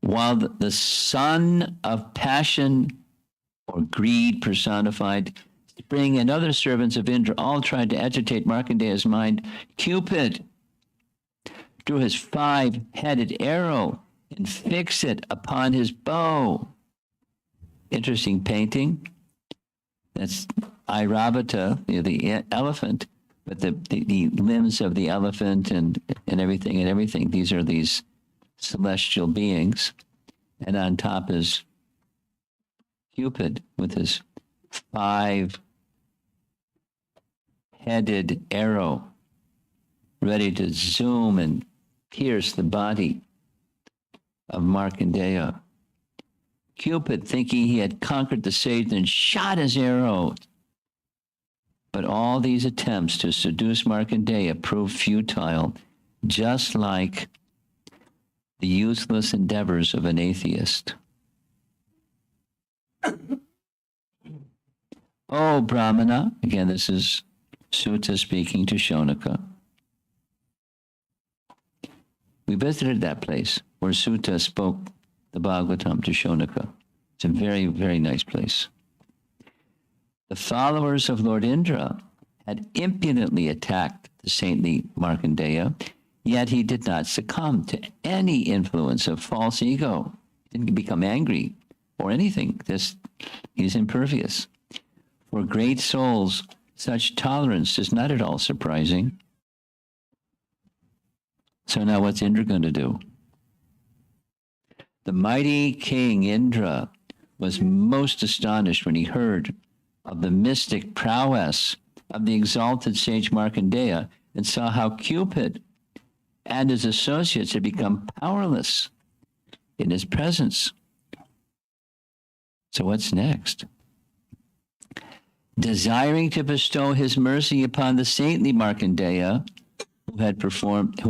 While the son of passion or greed personified, Spring and other servants of Indra all tried to agitate Markandeya's mind, Cupid drew his 5-headed arrow and fixed it upon his bow. Interesting painting. That's Airavata, the elephant, but the limbs of the elephant and everything. These are these celestial beings. And on top is Cupid with his 5-headed arrow, ready to zoom and pierce the body of Markandeya. Cupid, thinking he had conquered the sage, then shot his arrow. But all these attempts to seduce Markandeya proved futile, just like the useless endeavors of an atheist. Oh, Brahmana, again, this is Sutta speaking to Shonaka. We visited that place where Sutta spoke the Bhagavatam to Shonaka. It's a very, very nice place. The followers of Lord Indra had impudently attacked the saintly Markandeya, yet he did not succumb to any influence of false ego. He didn't become angry or anything. He's impervious. For great souls, such tolerance is not at all surprising. So now what's Indra going to do? The mighty king Indra was most astonished when he heard of the mystic prowess of the exalted sage Markandeya and saw how Cupid and his associates had become powerless in his presence. So what's next? Desiring to bestow his mercy upon the saintly Markandeya, who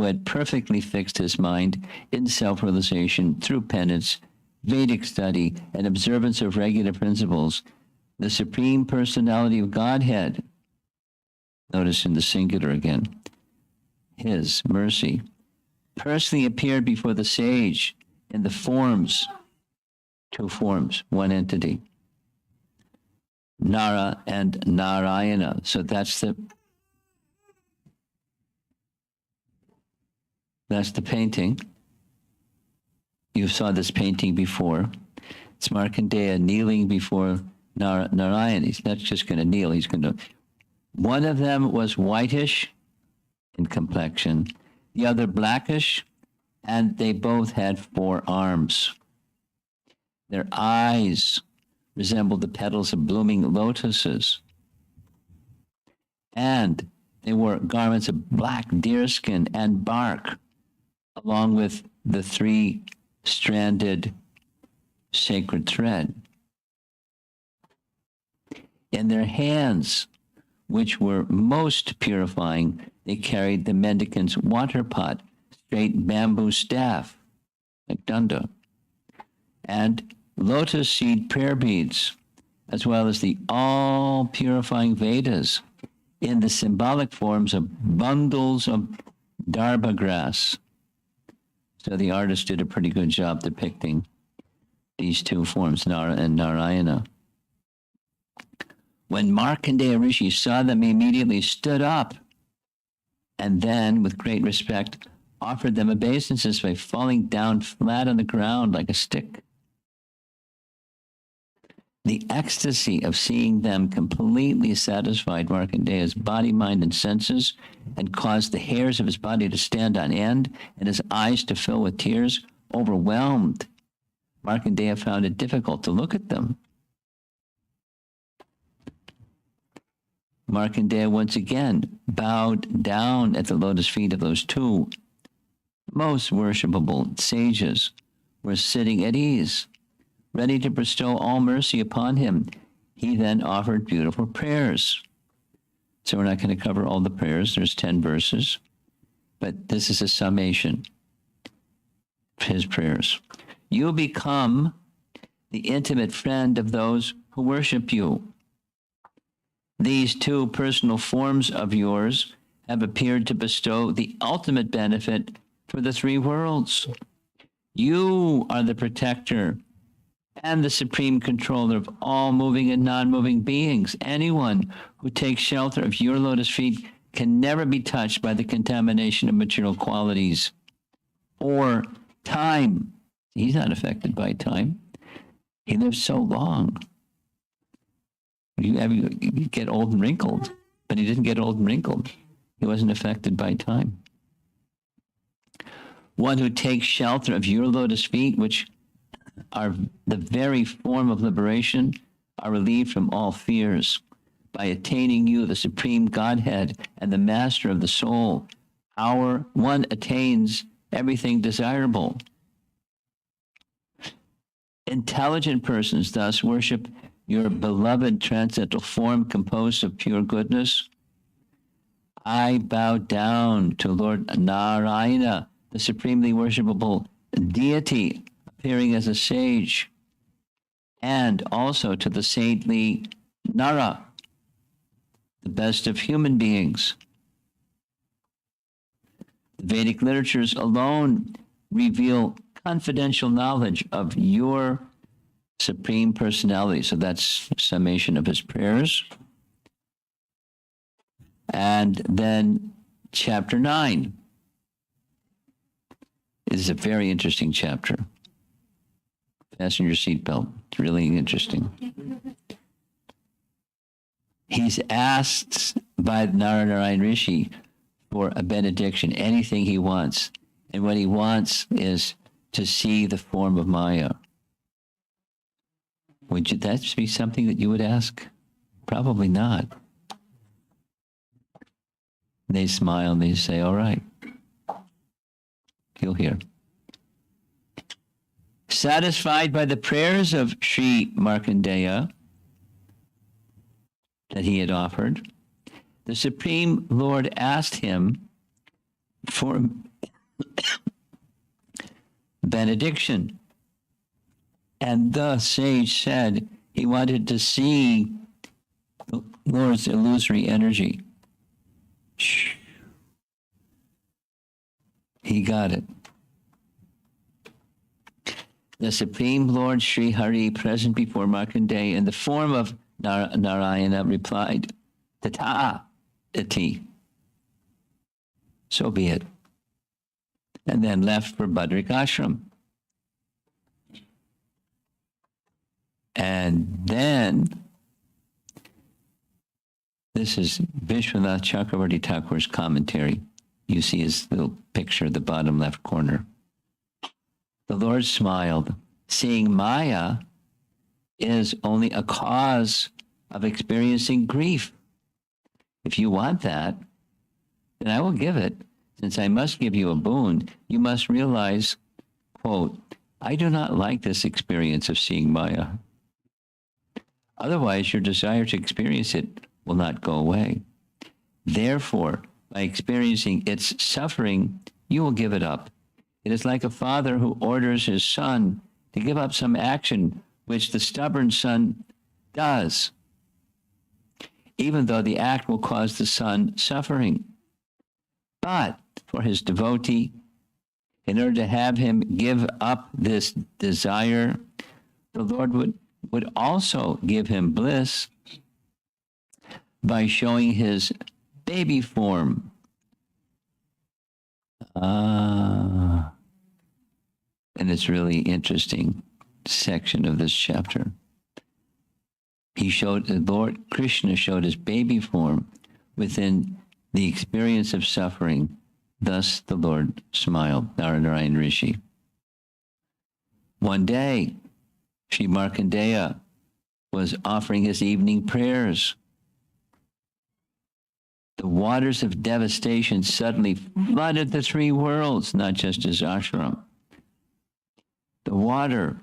had perfectly fixed his mind in self-realization through penance, Vedic study, and observance of regular principles, the Supreme Personality of Godhead, notice in the singular again, his mercy, personally appeared before the sage in the forms, 2 forms, one entity, Nara and Narayana. So that's the painting. You saw this painting before. It's Markandeya kneeling before Narayana. He's not just going to kneel. He's going to. One of them was whitish in complexion, the other blackish, and they both had 4 arms. Their eyes resembled the petals of blooming lotuses. And they wore garments of black deerskin and bark, along with the 3-stranded sacred thread. In their hands, which were most purifying, they carried the mendicant's water pot, straight bamboo staff, like danda, and lotus seed prayer beads, as well as the all-purifying Vedas in the symbolic forms of bundles of dharma grass. So the artist did a pretty good job depicting these two forms, Nara and Narayana. When Markandeya Rishi saw them, he immediately stood up and then, with great respect, offered them obeisances by falling down flat on the ground like a stick. The ecstasy of seeing them completely satisfied Markandeya's body, mind, and senses, and caused the hairs of his body to stand on end and his eyes to fill with tears. Overwhelmed, Markandeya found it difficult to look at them. Markandeya once again bowed down at the lotus feet of those two most worshipable sages who were sitting at ease, ready to bestow all mercy upon him. He then offered beautiful prayers. So we're not going to cover all the prayers. There's 10 verses, but this is a summation of his prayers. You become the intimate friend of those who worship you. These two personal forms of yours have appeared to bestow the ultimate benefit for the 3 worlds. You are the protector and the supreme controller of all moving and non-moving beings. Anyone who takes shelter of your lotus feet can never be touched by the contamination of material qualities or time. He's not affected by time. He lives so long. You get old and wrinkled, but he didn't get old and wrinkled. He wasn't affected by time. One who takes shelter of your lotus feet, which are the very form of liberation, are relieved from all fears. By attaining you, the supreme Godhead and the master of the soul, one attains everything desirable. Intelligent persons thus worship your beloved transcendental form composed of pure goodness. I bow down to Lord Narayana, the supremely worshipable deity, appearing as a sage, and also to the saintly Nara, the best of human beings. The Vedic literatures alone reveal confidential knowledge of your supreme personality. So that's a summation of his prayers. And then chapter 9 is a very interesting chapter. Fasten your seatbelt. It's really interesting. He's asked by Narayana Rishi for a benediction, anything he wants. And what he wants is to see the form of Maya. Would that be something that you would ask? Probably not. They smile and they say, all right. You'll hear. Satisfied by the prayers of Sri Markandeya that he had offered, the Supreme Lord asked him for benediction. And the sage said he wanted to see the Lord's illusory energy. He got it. The Supreme Lord Sri Hare, present before Markandeya in the form of Narayana, replied, Tata iti. So be it. And then left for Badrik Ashram. And then, this is Vishwanath Chakravarti Thakur's commentary. You see his little picture at the bottom left corner. The Lord smiled, seeing Maya is only a cause of experiencing grief. If you want that, then I will give it. Since I must give you a boon, you must realize, quote, I do not like this experience of seeing Maya. Otherwise, your desire to experience it will not go away. Therefore, by experiencing its suffering, you will give it up. It is like a father who orders his son to give up some action which the stubborn son does, even though the act will cause the son suffering. But for his devotee, in order to have him give up this desire, the Lord would also give him bliss by showing his baby form. And it's really interesting section of this chapter. The Lord Krishna showed his baby form within the experience of suffering. Thus the Lord smiled, Narayana Rishi. One day, Sri Markandeya was offering his evening prayers. The waters of devastation suddenly flooded the three worlds, not just his ashram. The water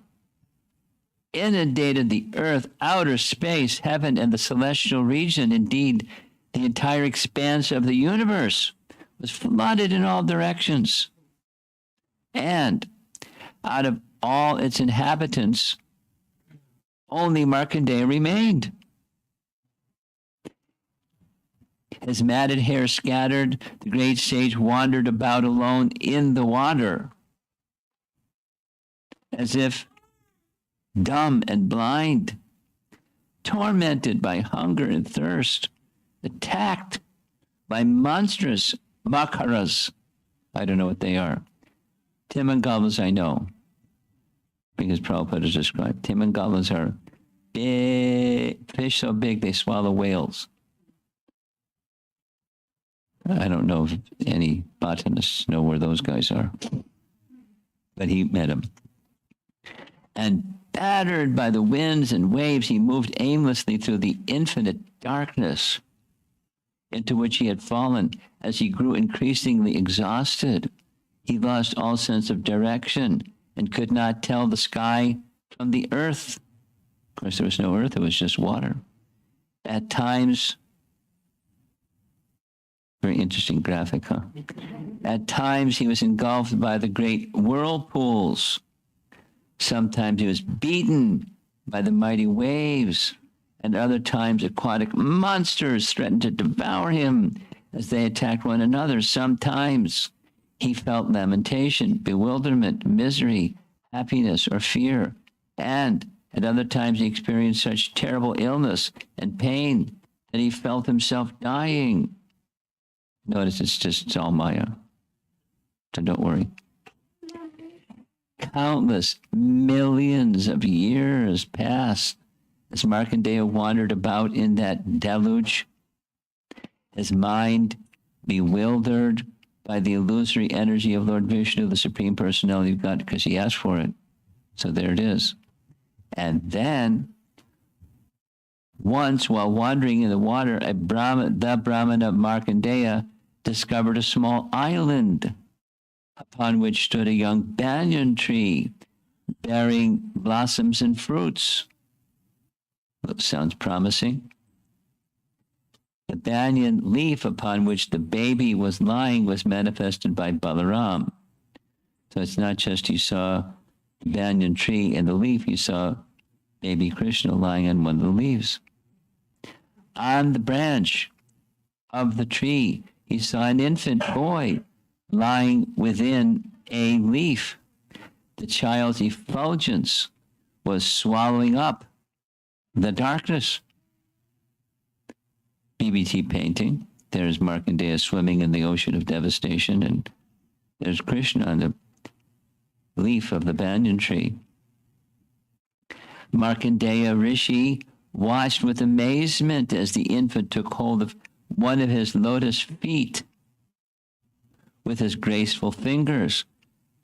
inundated the earth, outer space, heaven, and the celestial region. Indeed, the entire expanse of the universe was flooded in all directions. And out of all its inhabitants, only Markandeya remained. His matted hair scattered, the great sage wandered about alone in the water, as if dumb and blind, tormented by hunger and thirst, attacked by monstrous makaras. I don't know what they are. Timangalas I know, because Prabhupada has described. Timangalas are big fish, so big they swallow whales. I don't know if any botanists know where those guys are, but he met them. And battered by the winds and waves, he moved aimlessly through the infinite darkness into which he had fallen. As he grew increasingly exhausted, he lost all sense of direction and could not tell the sky from the earth. Of course, there was no earth, it was just water. At times, very interesting graphic, huh? At times, he was engulfed by the great whirlpools. Sometimes he was beaten by the mighty waves, and other times aquatic monsters threatened to devour him as they attacked one another. Sometimes he felt lamentation, bewilderment, misery, happiness, or fear. And at other times he experienced such terrible illness and pain that he felt himself dying. Notice it's all Maya. So don't worry. Countless millions of years passed as Markandeya wandered about in that deluge, his mind bewildered by the illusory energy of Lord Vishnu, the Supreme Personality of God, because he asked for it. So there it is. And then, once while wandering in the water, the Brahmana Markandeya discovered a small island upon which stood a young banyan tree bearing blossoms and fruits. That sounds promising. The banyan leaf upon which the baby was lying was manifested by Balaram. So it's not just you saw the banyan tree and the leaf, you saw baby Krishna lying on one of the leaves. On the branch of the tree, he saw an infant boy lying within a leaf. The child's effulgence was swallowing up the darkness. BBT painting. There's Markandeya swimming in the ocean of devastation, and there's Krishna on the leaf of the banyan tree. Markandeya Rishi watched with amazement as the infant took hold of one of his lotus feet with his graceful fingers,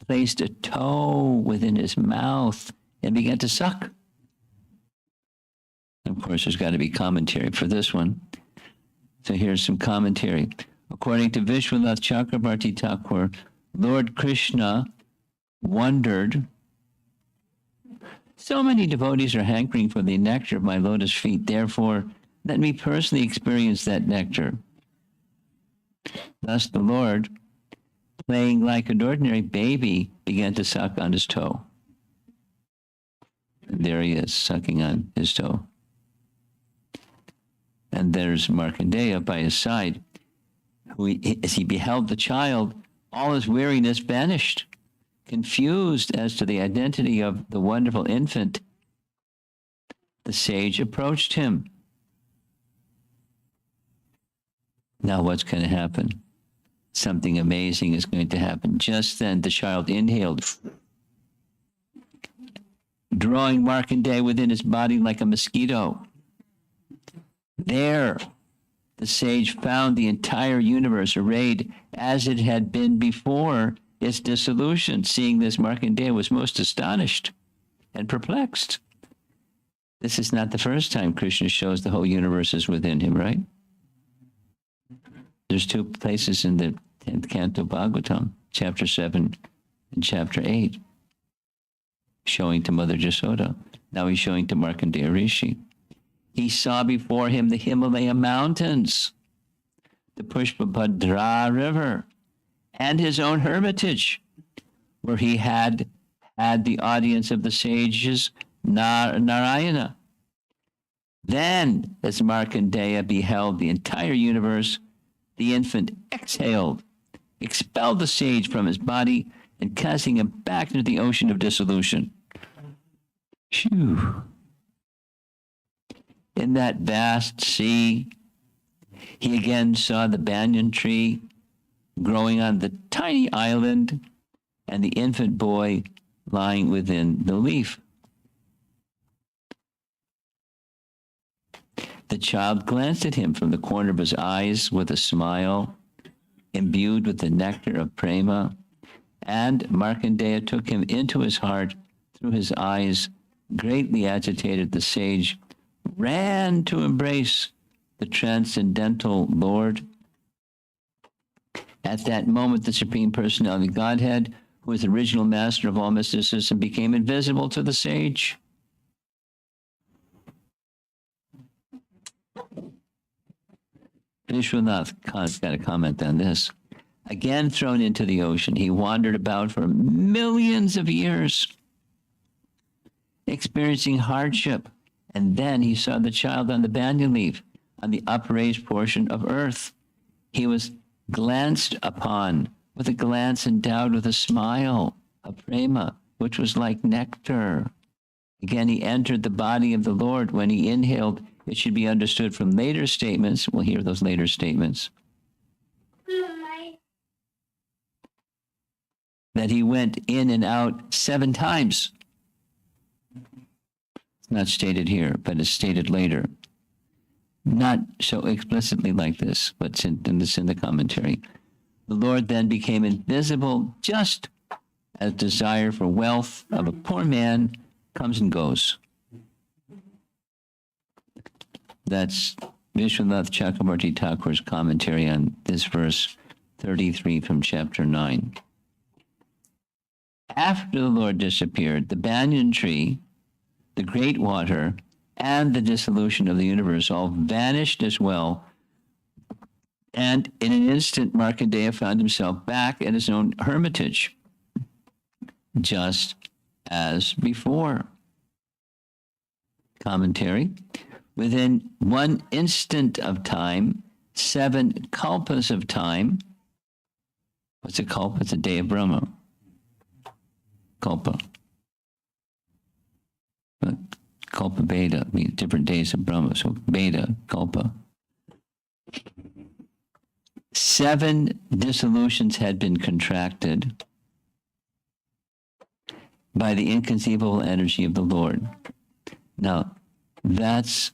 placed a toe within his mouth, and began to suck. Of course, there's got to be commentary for this one. So here's some commentary. According to Vishwanath Chakrabarti Thakur, Lord Krishna wondered, so many devotees are hankering for the nectar of my lotus feet. Therefore, let me personally experience that nectar. Thus the Lord, playing like an ordinary baby, began to suck on his toe. And there he is, sucking on his toe. And there's Markandeya by his side, who, as he beheld the child, all his weariness vanished. Confused as to the identity of the wonderful infant, the sage approached him. Now what's going to happen? Something amazing is going to happen. Just then the child inhaled, drawing Markandeya within his body like a mosquito. There, the sage found the entire universe arrayed as it had been before its dissolution. Seeing this, Markandeya was most astonished and perplexed. This is not the first time Krishna shows the whole universe is within him, right? There's two places in the 10th canto Bhagavatam, chapter 7 and chapter 8, showing to Mother Jasoda. Now he's showing to Markandeya Rishi. He saw before him the Himalaya mountains, the Pushpabhadra river, and his own hermitage, where he had the audience of the sages Narayana. Then, as Markandeya beheld the entire universe, the infant exhaled, expelled the sage from his body, and casting him back into the ocean of dissolution. Phew. In that vast sea, he again saw the banyan tree growing on the tiny island and the infant boy lying within the leaf. The child glanced at him from the corner of his eyes with a smile, imbued with the nectar of prema, and Markandeya took him into his heart through his eyes. Greatly agitated, the sage ran to embrace the transcendental Lord. At that moment, the Supreme Personality of Godhead, who is the original master of all mysticism, became invisible to the sage. Vishwanath has got a comment on this. Again thrown into the ocean, he wandered about for millions of years, experiencing hardship, and then he saw the child on the banyan leaf, on the upraised portion of earth. He was glanced upon with a glance endowed with a smile, a prema, which was like nectar. Again, he entered the body of the Lord. When he inhaled, it should be understood from later statements. We'll hear those later statements. That he went in and out 7 times. It's not stated here, but it's stated later. Not so explicitly like this, but it's in the commentary. The Lord then became invisible, just as desire for wealth of a poor man comes and goes. That's Vishwanath Chakrabarti Thakur's commentary on this verse 33 from chapter 9. After the Lord disappeared, the banyan tree, the great water, and the dissolution of the universe all vanished as well. And in an instant, Markandeya found himself back at his own hermitage, just as before. Commentary. Within 1 instant of time, 7 kalpas of time. What's a kalpa? It's a day of Brahma. Kalpa. But kalpa beta means different days of Brahma. So beta, kalpa. 7 dissolutions had been contracted by the inconceivable energy of the Lord. Now, there's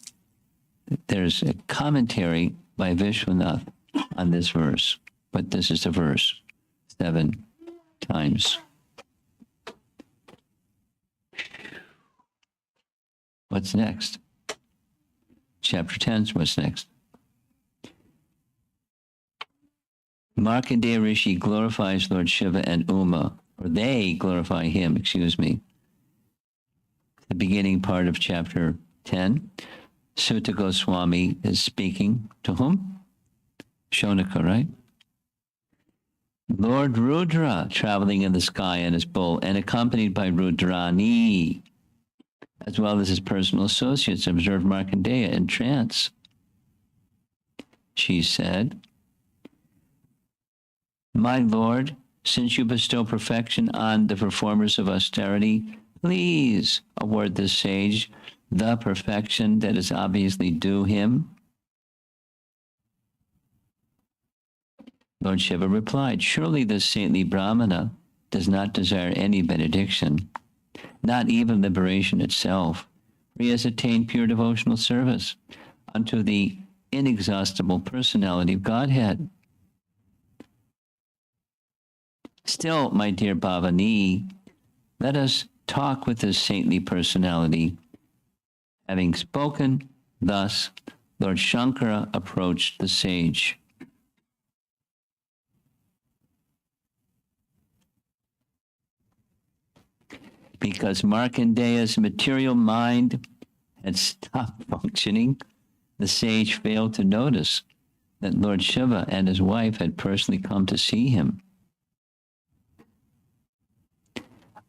a commentary by Vishwanath on this verse, but this is the verse 7 times. What's next? Chapter 10 is what's next. Markandeya Rishi glorifies Lord Shiva and Uma, or they glorify him, The beginning part of chapter 10. Sutta Goswami is speaking to whom? Shonaka, right? Lord Rudra traveling in the sky in his bull and accompanied by Rudrani, as well as his personal associates, observed Markandeya in trance. She said, "My Lord, since you bestow perfection on the performers of austerity, please award this sage the perfection that is obviously due him." Lord Shiva replied, "Surely this saintly Brahmana does not desire any benediction, not even liberation itself, for he has attained pure devotional service unto the inexhaustible personality of Godhead. Still, my dear Bhavani, let us talk with this saintly personality." Having spoken thus, Lord Shankara approached the sage. Because Markandeya's material mind had stopped functioning, the sage failed to notice that Lord Shiva and his wife had personally come to see him.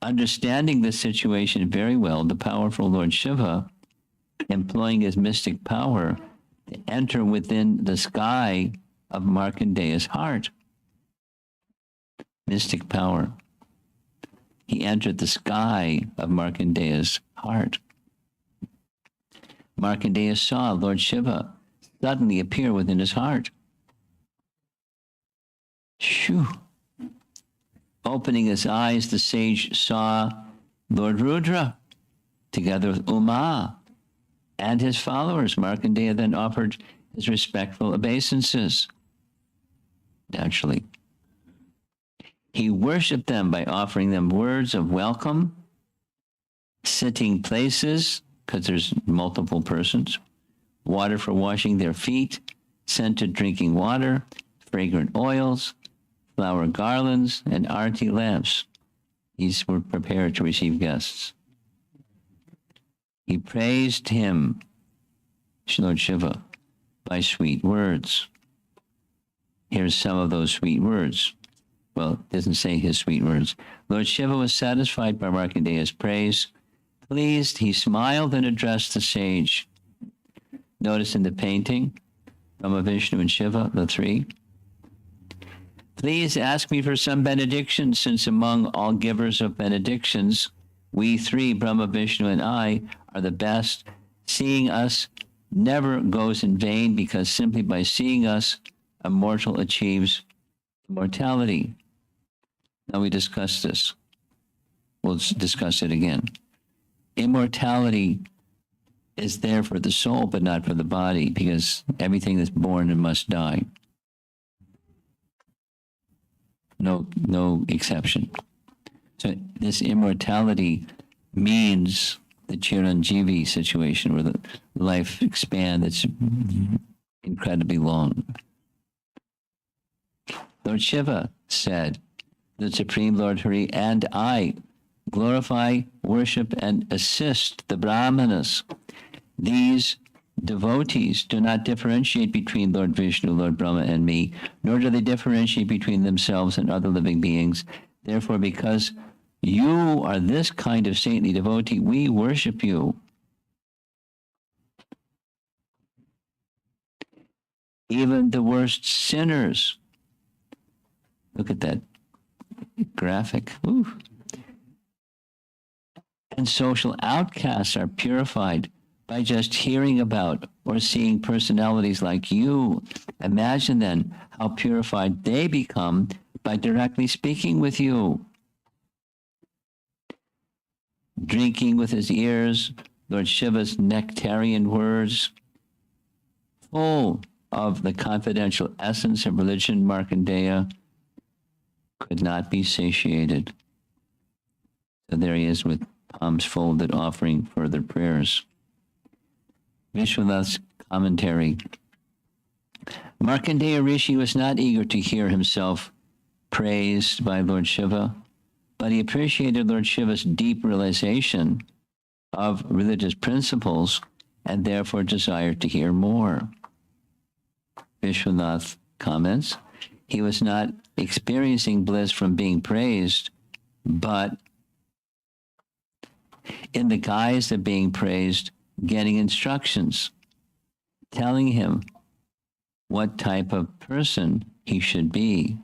Understanding the situation very well, the powerful Lord Shiva, employing his mystic power to enter within the sky of Markandeya's heart. Mystic power. He entered the sky of Markandeya's heart. Markandeya saw Lord Shiva suddenly appear within his heart. Shoo! Opening his eyes, the sage saw Lord Rudra together with Uma and his followers. Markandeya then offered his respectful obeisances. Naturally, he worshipped them by offering them words of welcome, sitting places, because there's multiple persons, water for washing their feet, scented drinking water, fragrant oils, flower garlands, and arti lamps. These were prepared to receive guests. He praised him, Lord Shiva, by sweet words. Here's some of those sweet words. Well, it doesn't say his sweet words. Lord Shiva was satisfied by Markandeya's praise. Pleased, he smiled and addressed the sage. Notice in the painting, Brahma, Vishnu, and Shiva, the three. Please ask me for some benediction, since among all givers of benedictions, we three, Brahma, Vishnu, and I, are the best. Seeing us never goes in vain, because simply by seeing us, a mortal achieves immortality. Now we discussed this. We'll discuss it again. Immortality is there for the soul, but not for the body, because everything that's born and must die. No exception. So this immortality means the Chiranjeevi situation, where the life expands. It's incredibly long. Lord Shiva said, the Supreme Lord Hare and I glorify, worship, and assist the Brahmanas. These devotees do not differentiate between Lord Vishnu, Lord Brahma, and me, nor do they differentiate between themselves and other living beings. Therefore, because you are this kind of saintly devotee, we worship you. Even the worst sinners, look at that graphic, and social outcasts are purified by just hearing about or seeing personalities like you. Imagine then how purified they become by directly speaking with you. Drinking with his ears Lord Shiva's nectarian words, full of the confidential essence of religion, Markandeya could not be satiated. So there he is with palms folded, offering further prayers. Vishwanath's commentary. Markandeya Rishi was not eager to hear himself praised by Lord Shiva, but he appreciated Lord Shiva's deep realization of religious principles and therefore desired to hear more. Vishwanath comments, he was not experiencing bliss from being praised, but in the guise of being praised, getting instructions, telling him what type of person he should be.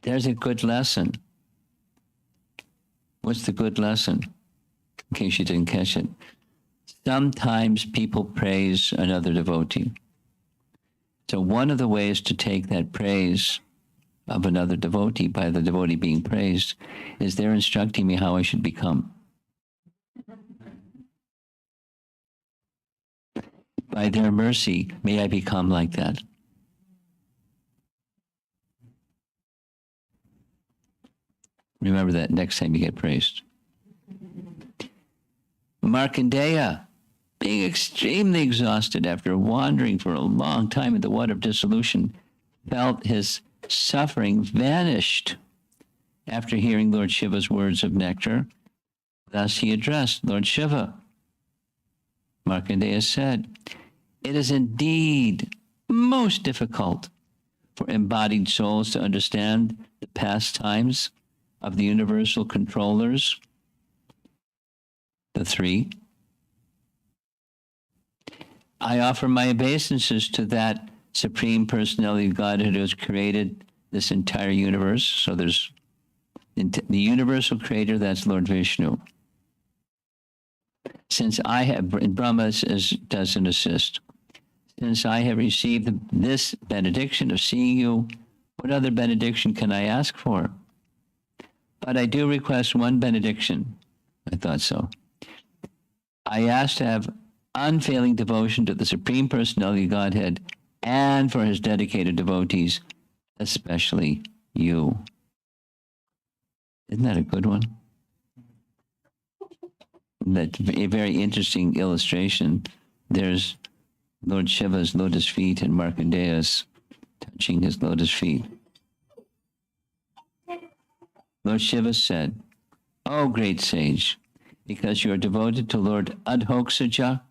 There's a good lesson. What's the good lesson? In case you didn't catch it. Sometimes people praise another devotee. So one of the ways to take that praise of another devotee by the devotee being praised is they're instructing me how I should become. By their mercy, may I become like that. Remember that next time you get praised. Markandeya, being extremely exhausted after wandering for a long time in the water of dissolution, felt his suffering vanished after hearing Lord Shiva's words of nectar. Thus he addressed Lord Shiva. Markandeya said, "It is indeed most difficult for embodied souls to understand the pastimes of the universal controllers, the three. I offer my obeisances to that Supreme Personality of Godhead who has created this entire universe." So there's the universal creator, that's Lord Vishnu. Since I have, and Brahma doesn't assist. Since I have received this benediction of seeing you, what other benediction can I ask for? But I do request one benediction. I thought so. I ask to have unfailing devotion to the Supreme Personality of Godhead and for his dedicated devotees, especially you. Isn't that a good one? That's a very interesting illustration. There's Lord Shiva's lotus feet and Markandeya's touching his lotus feet. Lord Shiva said, "O great sage, because you are devoted to Lord Adhoksaja,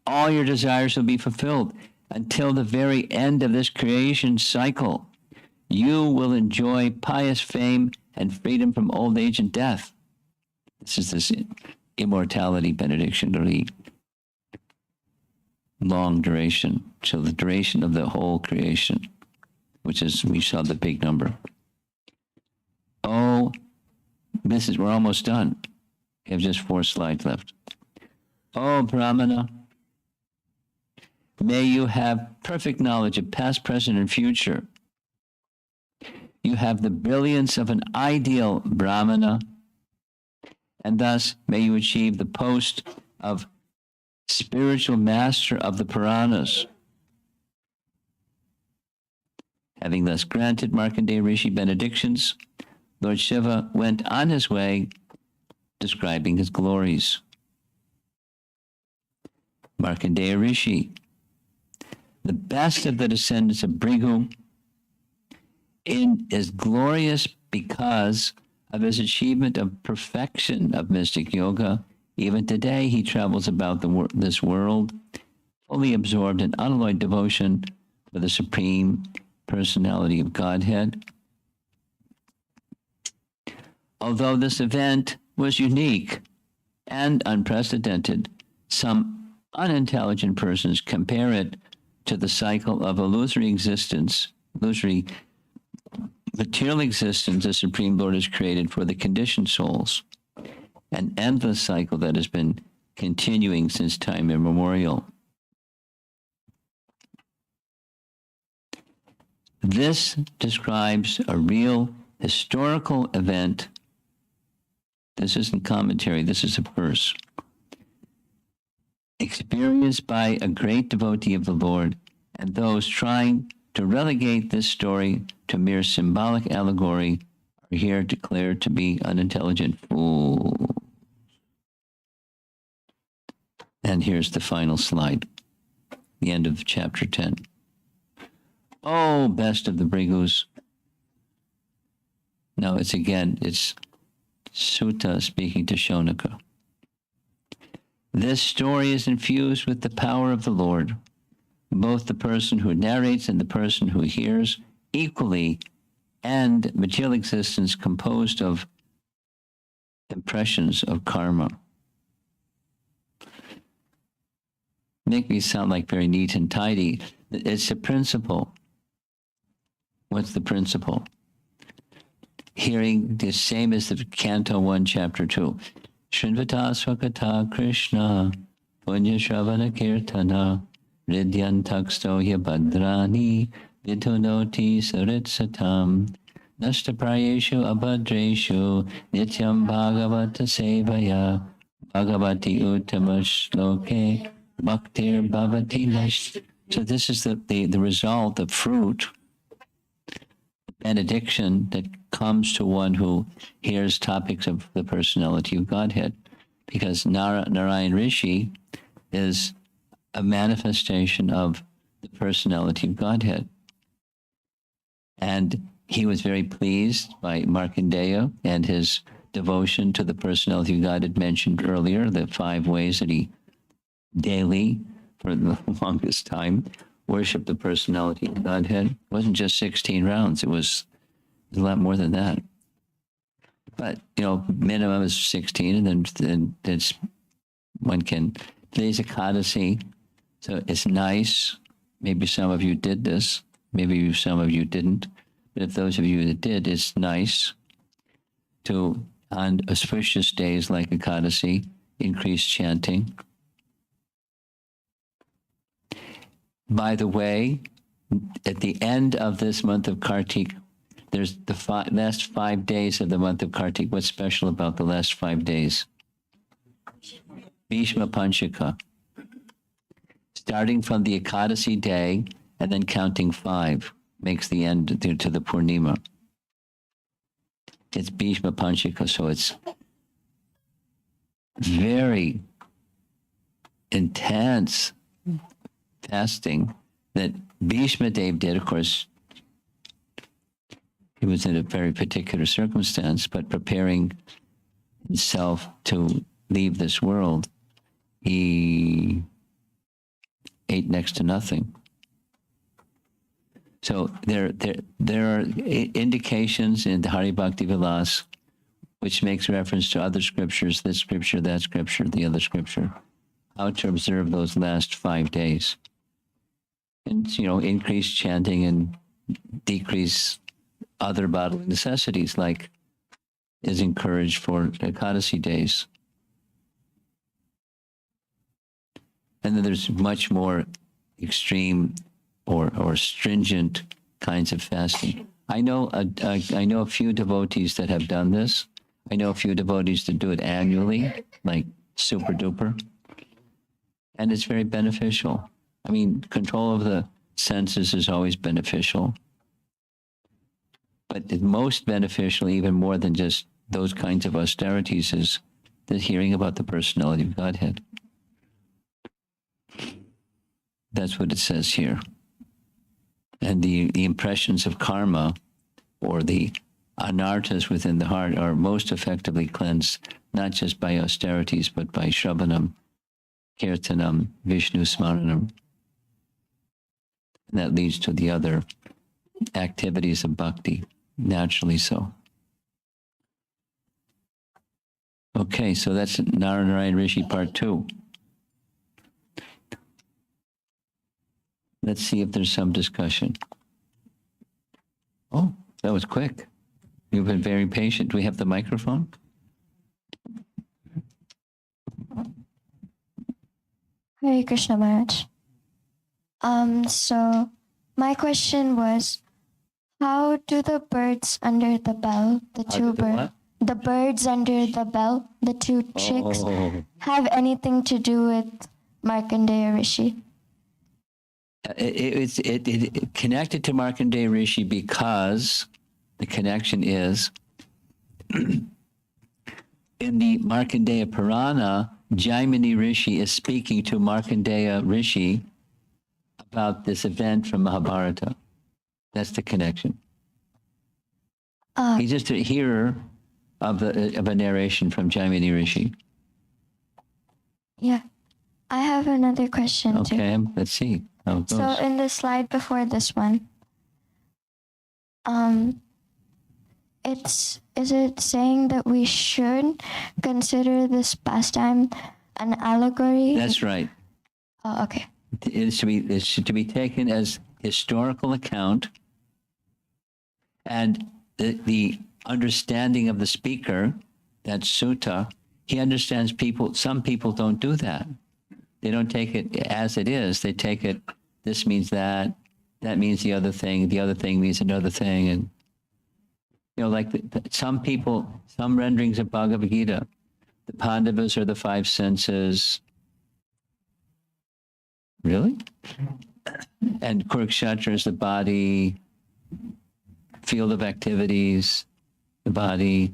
all your desires will be fulfilled until the very end of this creation cycle. You will enjoy pious fame and freedom from old age and death." This is this immortality benediction, really long duration. So the duration of the whole creation, which is, we saw the big number. Oh, we're almost done. We have just 4 slides left. Oh, Brahmana, may you have perfect knowledge of past, present, and future. You have the brilliance of an ideal Brahmana, and thus may you achieve the post of spiritual master of the Puranas. Having thus granted Markandeya Rishi benedictions, Lord Shiva went on his way describing his glories. Markandeya Rishi, the best of the descendants of Bhrigu, is glorious because of his achievement of perfection of mystic yoga. Even today, he travels about this world, fully absorbed in unalloyed devotion for the Supreme Personality of Godhead. Although this event was unique and unprecedented, some unintelligent persons compare it to the cycle of illusory material existence the Supreme Lord has created for the conditioned souls, an endless cycle that has been continuing since time immemorial. This describes a real historical event. This isn't commentary, this is a verse. Experienced by a great devotee of the Lord, and those trying to relegate this story to mere symbolic allegory are are here declared to be unintelligent fools. And here's the final slide, the end of chapter 10. Oh, best of the Brigus. Now it's Sutta speaking to Shonaka. This story is infused with the power of the Lord. Both the person who narrates and the person who hears equally, and material existence composed of impressions of karma. Make me sound like very neat and tidy. It's a principle. What's the principle? Hearing the same as the Canto 1, Chapter 2. Shrinvata Swakata Krishna Punya Shravana Kirtana Ridyan Takstoya Bhadrani Vidhunoti Saritsatam Nashtaprayeshu Abhadreshu Nityam Bhagavata Sevaya Bhagavati Uttama Bhaktir Bhavati Nash. So this is the result, the fruit, benediction that comes to one who hears topics of the personality of Godhead. Because Narayana Rishi is a manifestation of the personality of Godhead. And he was very pleased by Markandeya and his devotion to the personality of Godhead mentioned earlier, the 5 ways that he daily, for the longest time, worshiped the personality of Godhead. It wasn't just 16 rounds, it was a lot more than that. But, minimum is 16, and then it's, one can, today's Ekadasi, so it's nice. Maybe some of you did this, maybe some of you didn't. But if those of you that did, it's nice to, on auspicious days like Ekadasi, increase chanting. By the way, at the end of this month of Kartik, there's the last 5 days of the month of Kartik. What's special about the last 5 days? Bhishma Panchaka. Starting from the Ekadasi day and then counting 5 makes the end to the Purnima. It's Bhishma Panchaka, so it's very intense fasting that Bhishma Dev did. Of course, he was in a very particular circumstance, but preparing himself to leave this world, he ate next to nothing. So there are indications in the Hari Bhakti Vilas which makes reference to other scriptures, this scripture, that scripture, the other scripture, how to observe those last 5 days. And, increase chanting and decrease other bodily necessities, like is encouraged for Ekadasi days. And then there's much more extreme or stringent kinds of fasting. I know a few devotees that have done this. I know a few devotees that do it annually, like super duper. And it's very beneficial. I mean, control of the senses is always beneficial. But the most beneficial, even more than just those kinds of austerities, is the hearing about the personality of Godhead. That's what it says here. And the impressions of karma, or the anarthas within the heart, are most effectively cleansed, not just by austerities, but by Shravanam, Kirtanam, Vishnu Smaranam. And that leads to the other activities of bhakti, naturally so. Okay, so that's Narayana Rishi Part 2. Let's see if there's some discussion. Oh, that was quick. You've been very patient. Do we have the microphone? Hare Krishna Maharaj. So my question was, how do the birds under the bell, the birds under the bell, the 2 chicks, have anything to do with Markandeya Rishi? It's connected to Markandeya Rishi because the connection is in the Markandeya Purana, Jaimini Rishi is speaking to Markandeya Rishi about this event from Mahabharata. That's the connection. He's just a hearer of a narration from Jaimini Rishi. Yeah. I have another question too. Okay, let's see how it goes. So in the slide before this one, is it saying that we should consider this pastime an allegory? That's right. Oh, okay. It's to be taken as historical account, and the understanding of the speaker, that sutta, he understands people. Some people don't do that. They don't take it as it is. They take it, this means that means the other thing means another thing. And, like some people, some renderings of Bhagavad Gita, the Pandavas are the five senses. Really? And Kurukshetra is the body, field of activities, the body.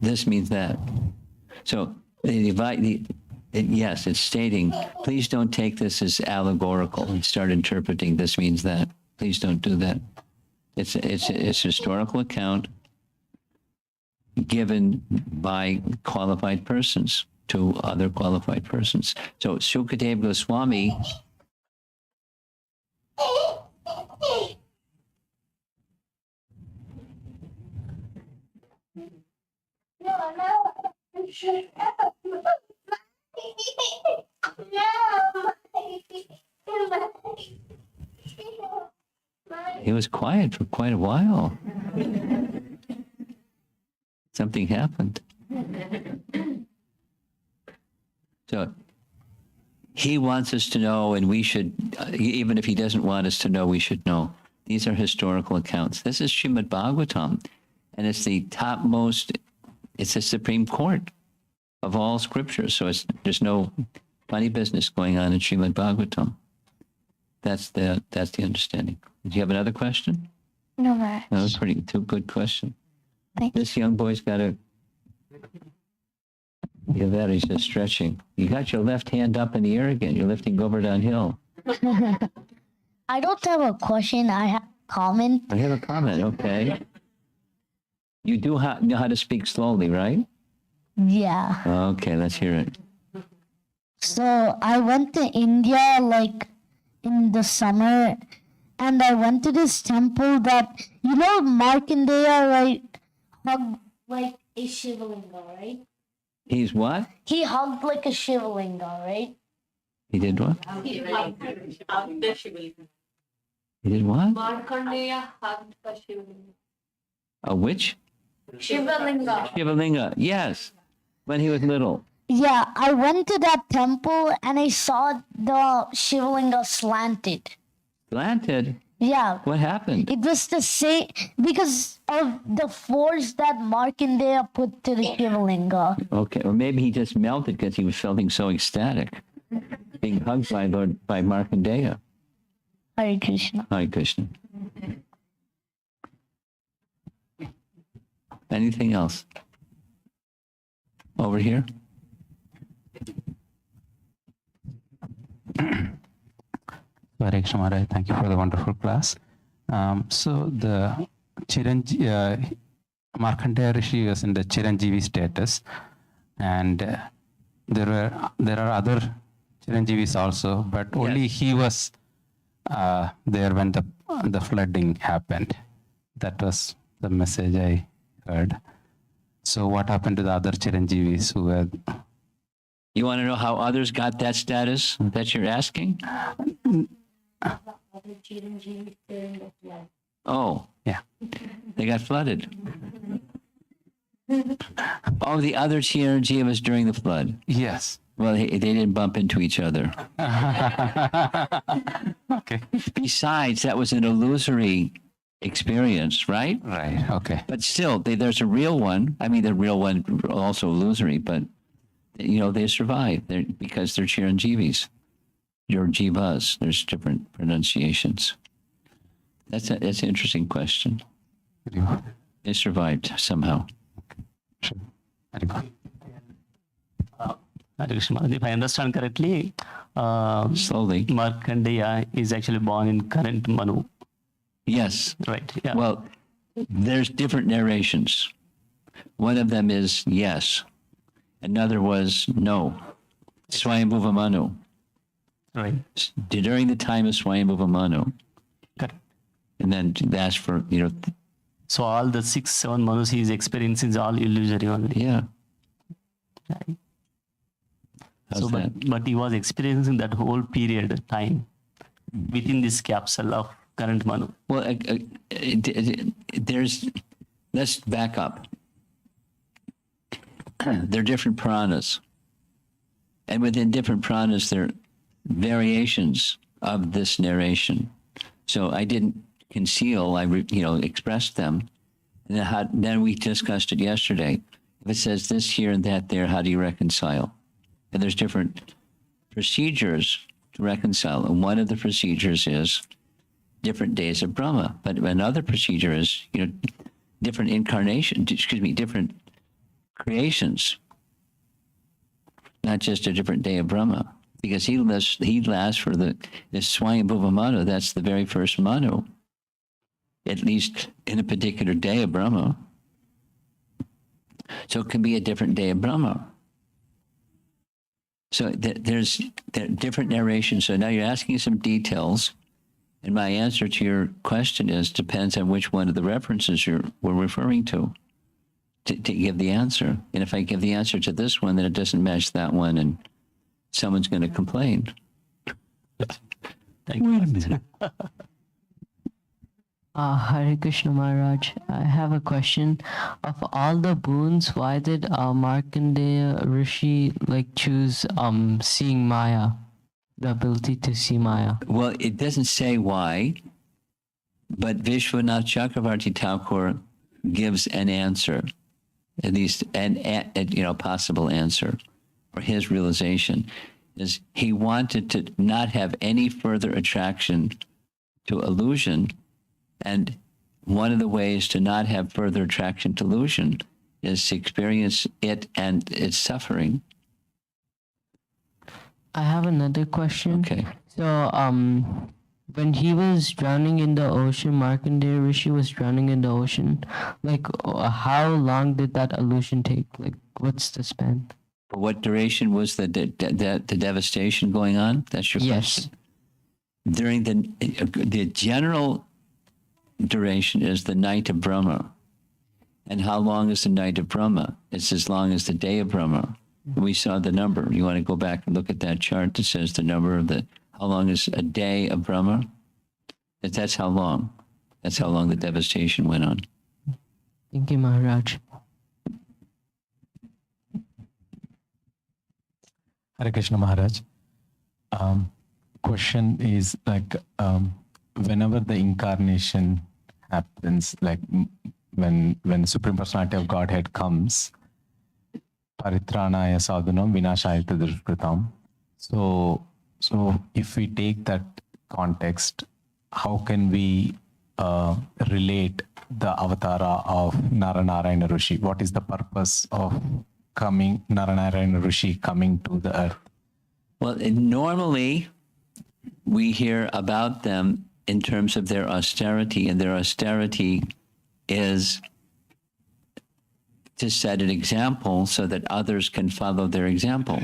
This means that. So they divide yes, it's stating, please don't take this as allegorical and start interpreting this means that. Please don't do that. It's historical account given by qualified persons to other qualified persons. So Sukadeva Goswami he was quiet for quite a while. Something happened. So he wants us to know, and we should, even if he doesn't want us to know, we should know. These are historical accounts. This is Srimad Bhagavatam, and it's the topmost, it's the Supreme Court of all scriptures. So there's no funny business going on in Srimad Bhagavatam. That's the understanding. Did you have another question? No, Maharaj. That was too good question. Thank you. This young boy's got a, yeah, that he's just stretching. You got your left hand up in the air again. You're lifting over downhill. I don't have a question. I have a comment. I have a comment, okay. You do know how to speak slowly, right? Yeah. Okay, let's hear it. So I went to India like in the summer, and I went to this temple that, Markandeya, right, hugged like a Shivalinga, right? He's what? He hugged like a Shivalinga, right? He did what? He hugged the Shivalinga. He did what? Markandeya hugged a Shivalinga. A which? Shivalinga. Shivalinga, yes. When he was little. Yeah, I went to that temple and I saw the Shivalinga slanted. Slanted? Yeah. What happened? It was the same because of the force that Markandeya put to the Shivalinga. Okay, or maybe he just melted because he was feeling so ecstatic. Being hugged by Markandeya. Hare Krishna. Hare Krishna. Anything else? Over here? Hare Krishna Maharaj, thank you for the wonderful class. So the Markandeya Rishi was in the Chiranjeevi status, and there are other Chiranjeevis also, but only he was there when the flooding happened. That was the message I heard. So what happened to the other Chiranjeevis who were? You want to know how others got that status that you're asking? Oh, Yeah. they got flooded. Oh, the other Chiranjeevas during the flood. Yes. Well, they didn't bump into each other. Okay. Besides, that was an illusory experience, right? Right. Okay. But still, there's a real one. I mean, the real one also illusory, but they survive because they're Chiranjeevis. Your jivas. There's different pronunciations. That's an interesting question. Very good. They survived somehow. Sure. Very good. Hare Krishna. If I understand correctly, Slowly. Markandeya is actually born in current Manu, Yes. right? Yeah. Well, there's different narrations. One of them is yes. Another was no. Swayambhuva Manu. Right. During the time of Swayambhuva Manu. Correct. And then that's for, So all the 6, 7 Manus he is experiencing is all illusory only. yeah. Right. How's So, that? but he was experiencing that whole period of time within this capsule of current Manu. Well, let's back up. There are different pranas. And within different pranas, there are variations of this narration. So I didn't conceal, I expressed them. And then we discussed it yesterday. If it says this here and that there, how do you reconcile? And there's different procedures to reconcile. And one of the procedures is different days of Brahma. But another procedure is, different different creations. Not just a different day of Brahma. Because he lasts for the Swayambhuva Manu, that's the very first Manu. At least in a particular day of Brahma. So it can be a different day of Brahma. So there's different narrations. So now you're asking some details, and my answer to your question is depends on which one of the references we're referring to give the answer. And if I give the answer to this one, then it doesn't match that one, and someone's going to complain. Thank you. Hare Krishna Maharaj, I have a question. Of all the boons, why did Markandeya Rishi choose seeing Maya, the ability to see Maya? Well, it doesn't say why, but Vishwanath Chakravarti Thakur gives an answer, at least a possible answer for his realization, is he wanted to not have any further attraction to illusion. And one of the ways to not have further attraction to illusion is to experience it and its suffering. I have another question. Okay. So, when he was drowning in the ocean, Markandeya Rishi was drowning in the ocean. How long did that illusion take? What's the span? For what duration was the devastation going on? That's your question? During the general duration is the night of Brahma. And how long is the night of Brahma? It's as long as the day of Brahma. We saw the number. You want to go back and look at that chart that says the number of how long is a day of Brahma? That's how long. That's how long the devastation went on. Thank you, Maharaj. Hare Krishna Maharaj. Question is whenever the incarnation happens, when the Supreme Personality of Godhead comes, Paritranaya sadhunam vinashaya tadrushkritam. So if we take that context, how can we relate the avatara of Narayana Rishi? What is the purpose of Narayana Rishi coming to the earth? Well, normally we hear about them in terms of their austerity, and their austerity is to set an example so that others can follow their example.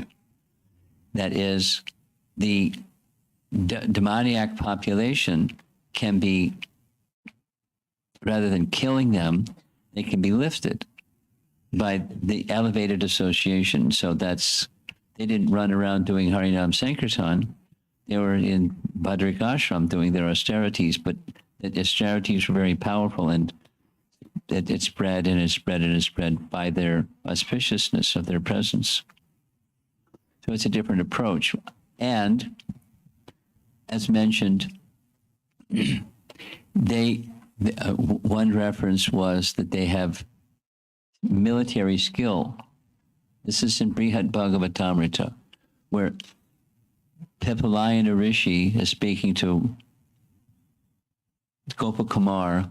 That is, the demoniac population can be, rather than killing them, they can be lifted by the elevated association. So they didn't run around doing Harinam Sankirtan. They were in Bhadrik Ashram doing their austerities, but the austerities were very powerful, and it spread and it spread and it spread by their auspiciousness of their presence. So it's a different approach. And as mentioned, one reference was that they have military skill. This is in Brihad Bhagavatamrita, where Pipalayana Rishi is speaking to Gopakumar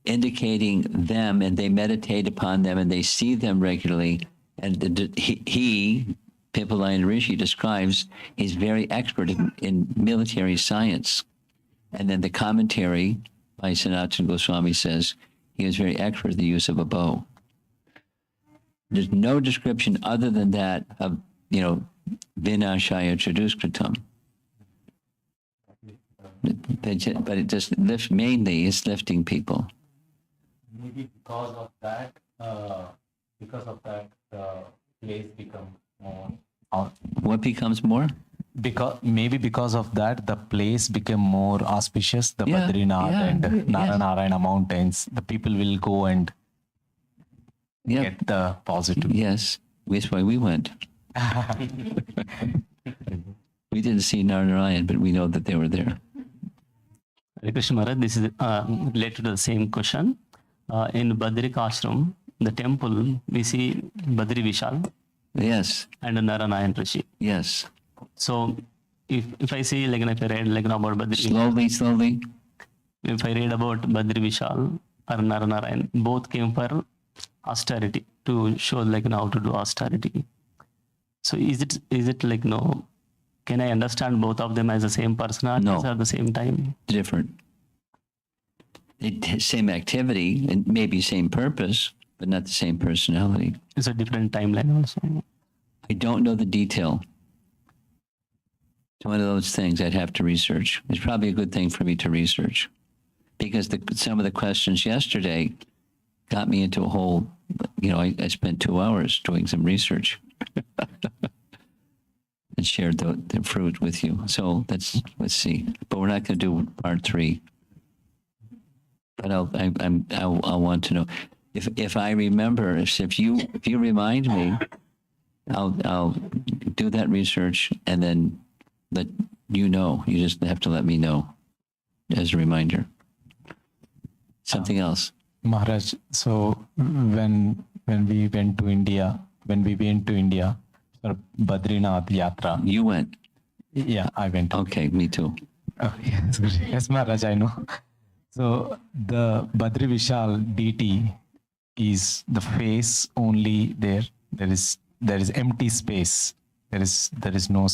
indicating them, and they meditate upon them, and they see them regularly. And he Pipalayan Rishi, describes he's very expert in military science. And then the commentary by Sanatana Goswami says he was very expert in the use of a bow. There's no description other than that of, Vinashaya Chaduskritam. But it just mainly is lifting people. Maybe because of that, the place becomes more. What becomes more? Because of that, the place became more auspicious. The Badrinath and Narayana mountains. The people will go and get the positive. Yes, that's why we went. We didn't see Narayana, but we know that they were there. Hare Krishna Maharaj, this is related to the same question. In Badrika Ashram, the temple, we see Badri Vishal Yes, and Narayana Rishi. yes. So if I see, if I read about Badri Slowly. if I read about Badri Vishal or Narayana, both came for austerity, to show how to do austerity. So is it can I understand both of them as the same personalities No. at the same time? Different. Same activity and maybe same purpose, but not the same personality. It's a different timeline also. I don't know the detail. It's one of those things I'd have to research. It's probably a good thing for me to research, because some of the questions yesterday got me into a whole, I spent 2 hours doing some research and shared the fruit with you. So let's see. But we're not going to do part 3. But I'll want to know. If I remember, if you remind me, I'll do that research and then let you know. You just have to let me know as a reminder. Something else. Maharaj, so when we went to India for Badrinath Yatra. You went. Yeah, I went. Okay, me too. Oh, yes, Maharaj, I know. So the Badri Vishal deity is the face only there. There is empty space. There is no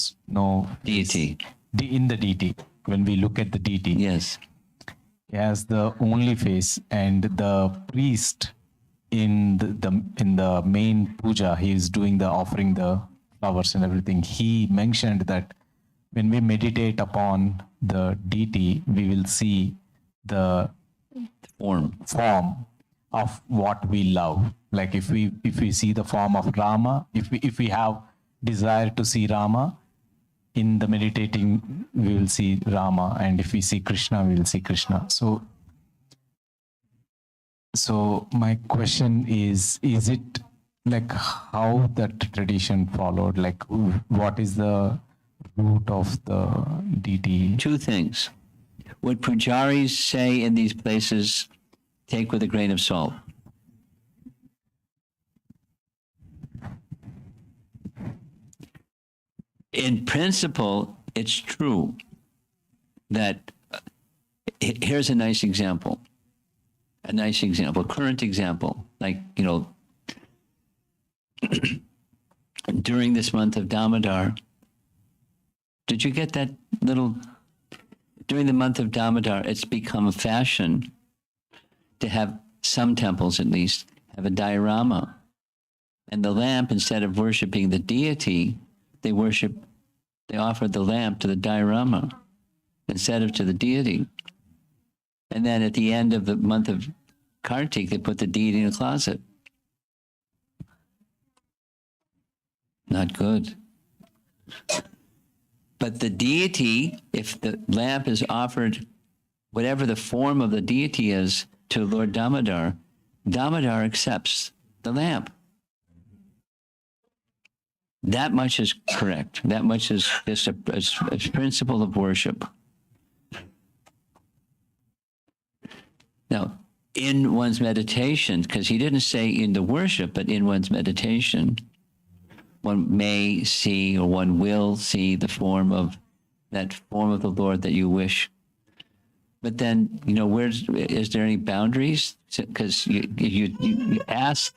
Deity. in the deity. When we look at the deity, Yes. he has the only face, and the priest in the main puja, he is doing the offering the flowers and everything. He mentioned that when we meditate upon the deity, we will see the form of what we love. Like if we see the form of Rama, if we have desire to see Rama, in the meditating we will see Rama, and if we see Krishna, we will see Krishna. So my question is it like how that tradition followed? Like what is the root of the deity? 2 things. What pujaris say in these places, take with a grain of salt. In principle, it's true that here's a nice example, current example, like, during this month of Damodar, did you get that little, during the month of Damodar, it's become a fashion to have, some temples at least, have a diorama. And the lamp, instead of worshiping the deity, they offered the lamp to the diorama instead of to the deity. And then at the end of the month of Kartik, they put the deity in a closet. Not good. But the deity, if the lamp is offered, whatever the form of the deity is, to Lord Damodar, Damodar accepts the lamp. That much is correct. That much is just a principle of worship. Now, in one's meditation, because he didn't say in the worship, but in one's meditation, one may see, or one will see, the form of the Lord that you wish But then, is there any boundaries? Because you ask.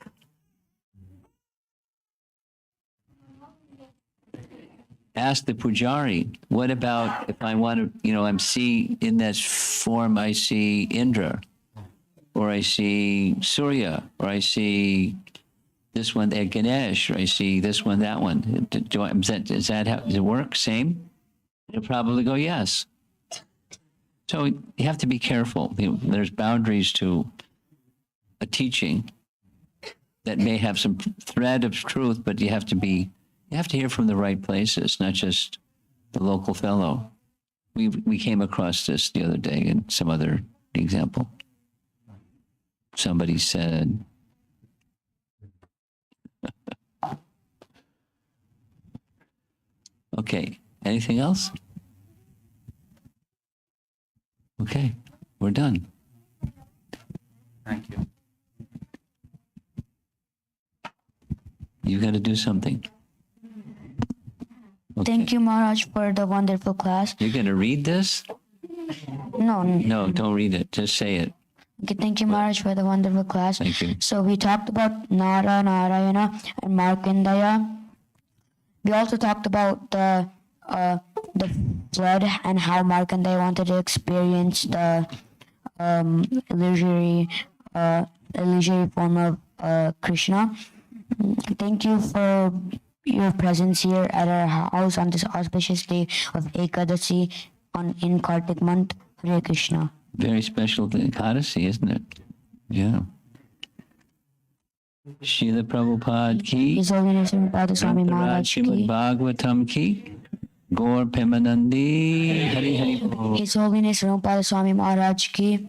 Ask the pujari, what about if I want to, I'm see in that form, I see Indra, or I see Surya, or I see this one, Ganesh, or I see this one, that one. Does that how does it work? Same? He'll probably go, yes. So you have to be careful. There's boundaries to a teaching that may have some thread of truth, but you have to hear from the right places, not just the local fellow. We came across this the other day in some other example. Somebody said, okay, anything else? Okay, we're done. Thank you. You got to do something. Okay. Thank you, Maharaj, for the wonderful class. You're going to read this? No. No, don't read it. Just say it. Okay, thank you, Maharaj, for the wonderful class. Thank you. So we talked about Nara, Narayana, and Markandeya. We also talked about the flood and how Markandeya wanted to experience the illusory form of Krishna. Thank you for your presence here at our house on this auspicious day of Ekadasi in Kartik month. Hare Krishna. Very special Ekadasi, isn't it? Yeah. Srila Prabhupada ki. His Holiness Romapada Swami Maharaj Srimad ki. Bhagavatam ki. Gaur Pemanandi. Hari Hari Bol. His Holiness Romapada Swami Maharaj ki.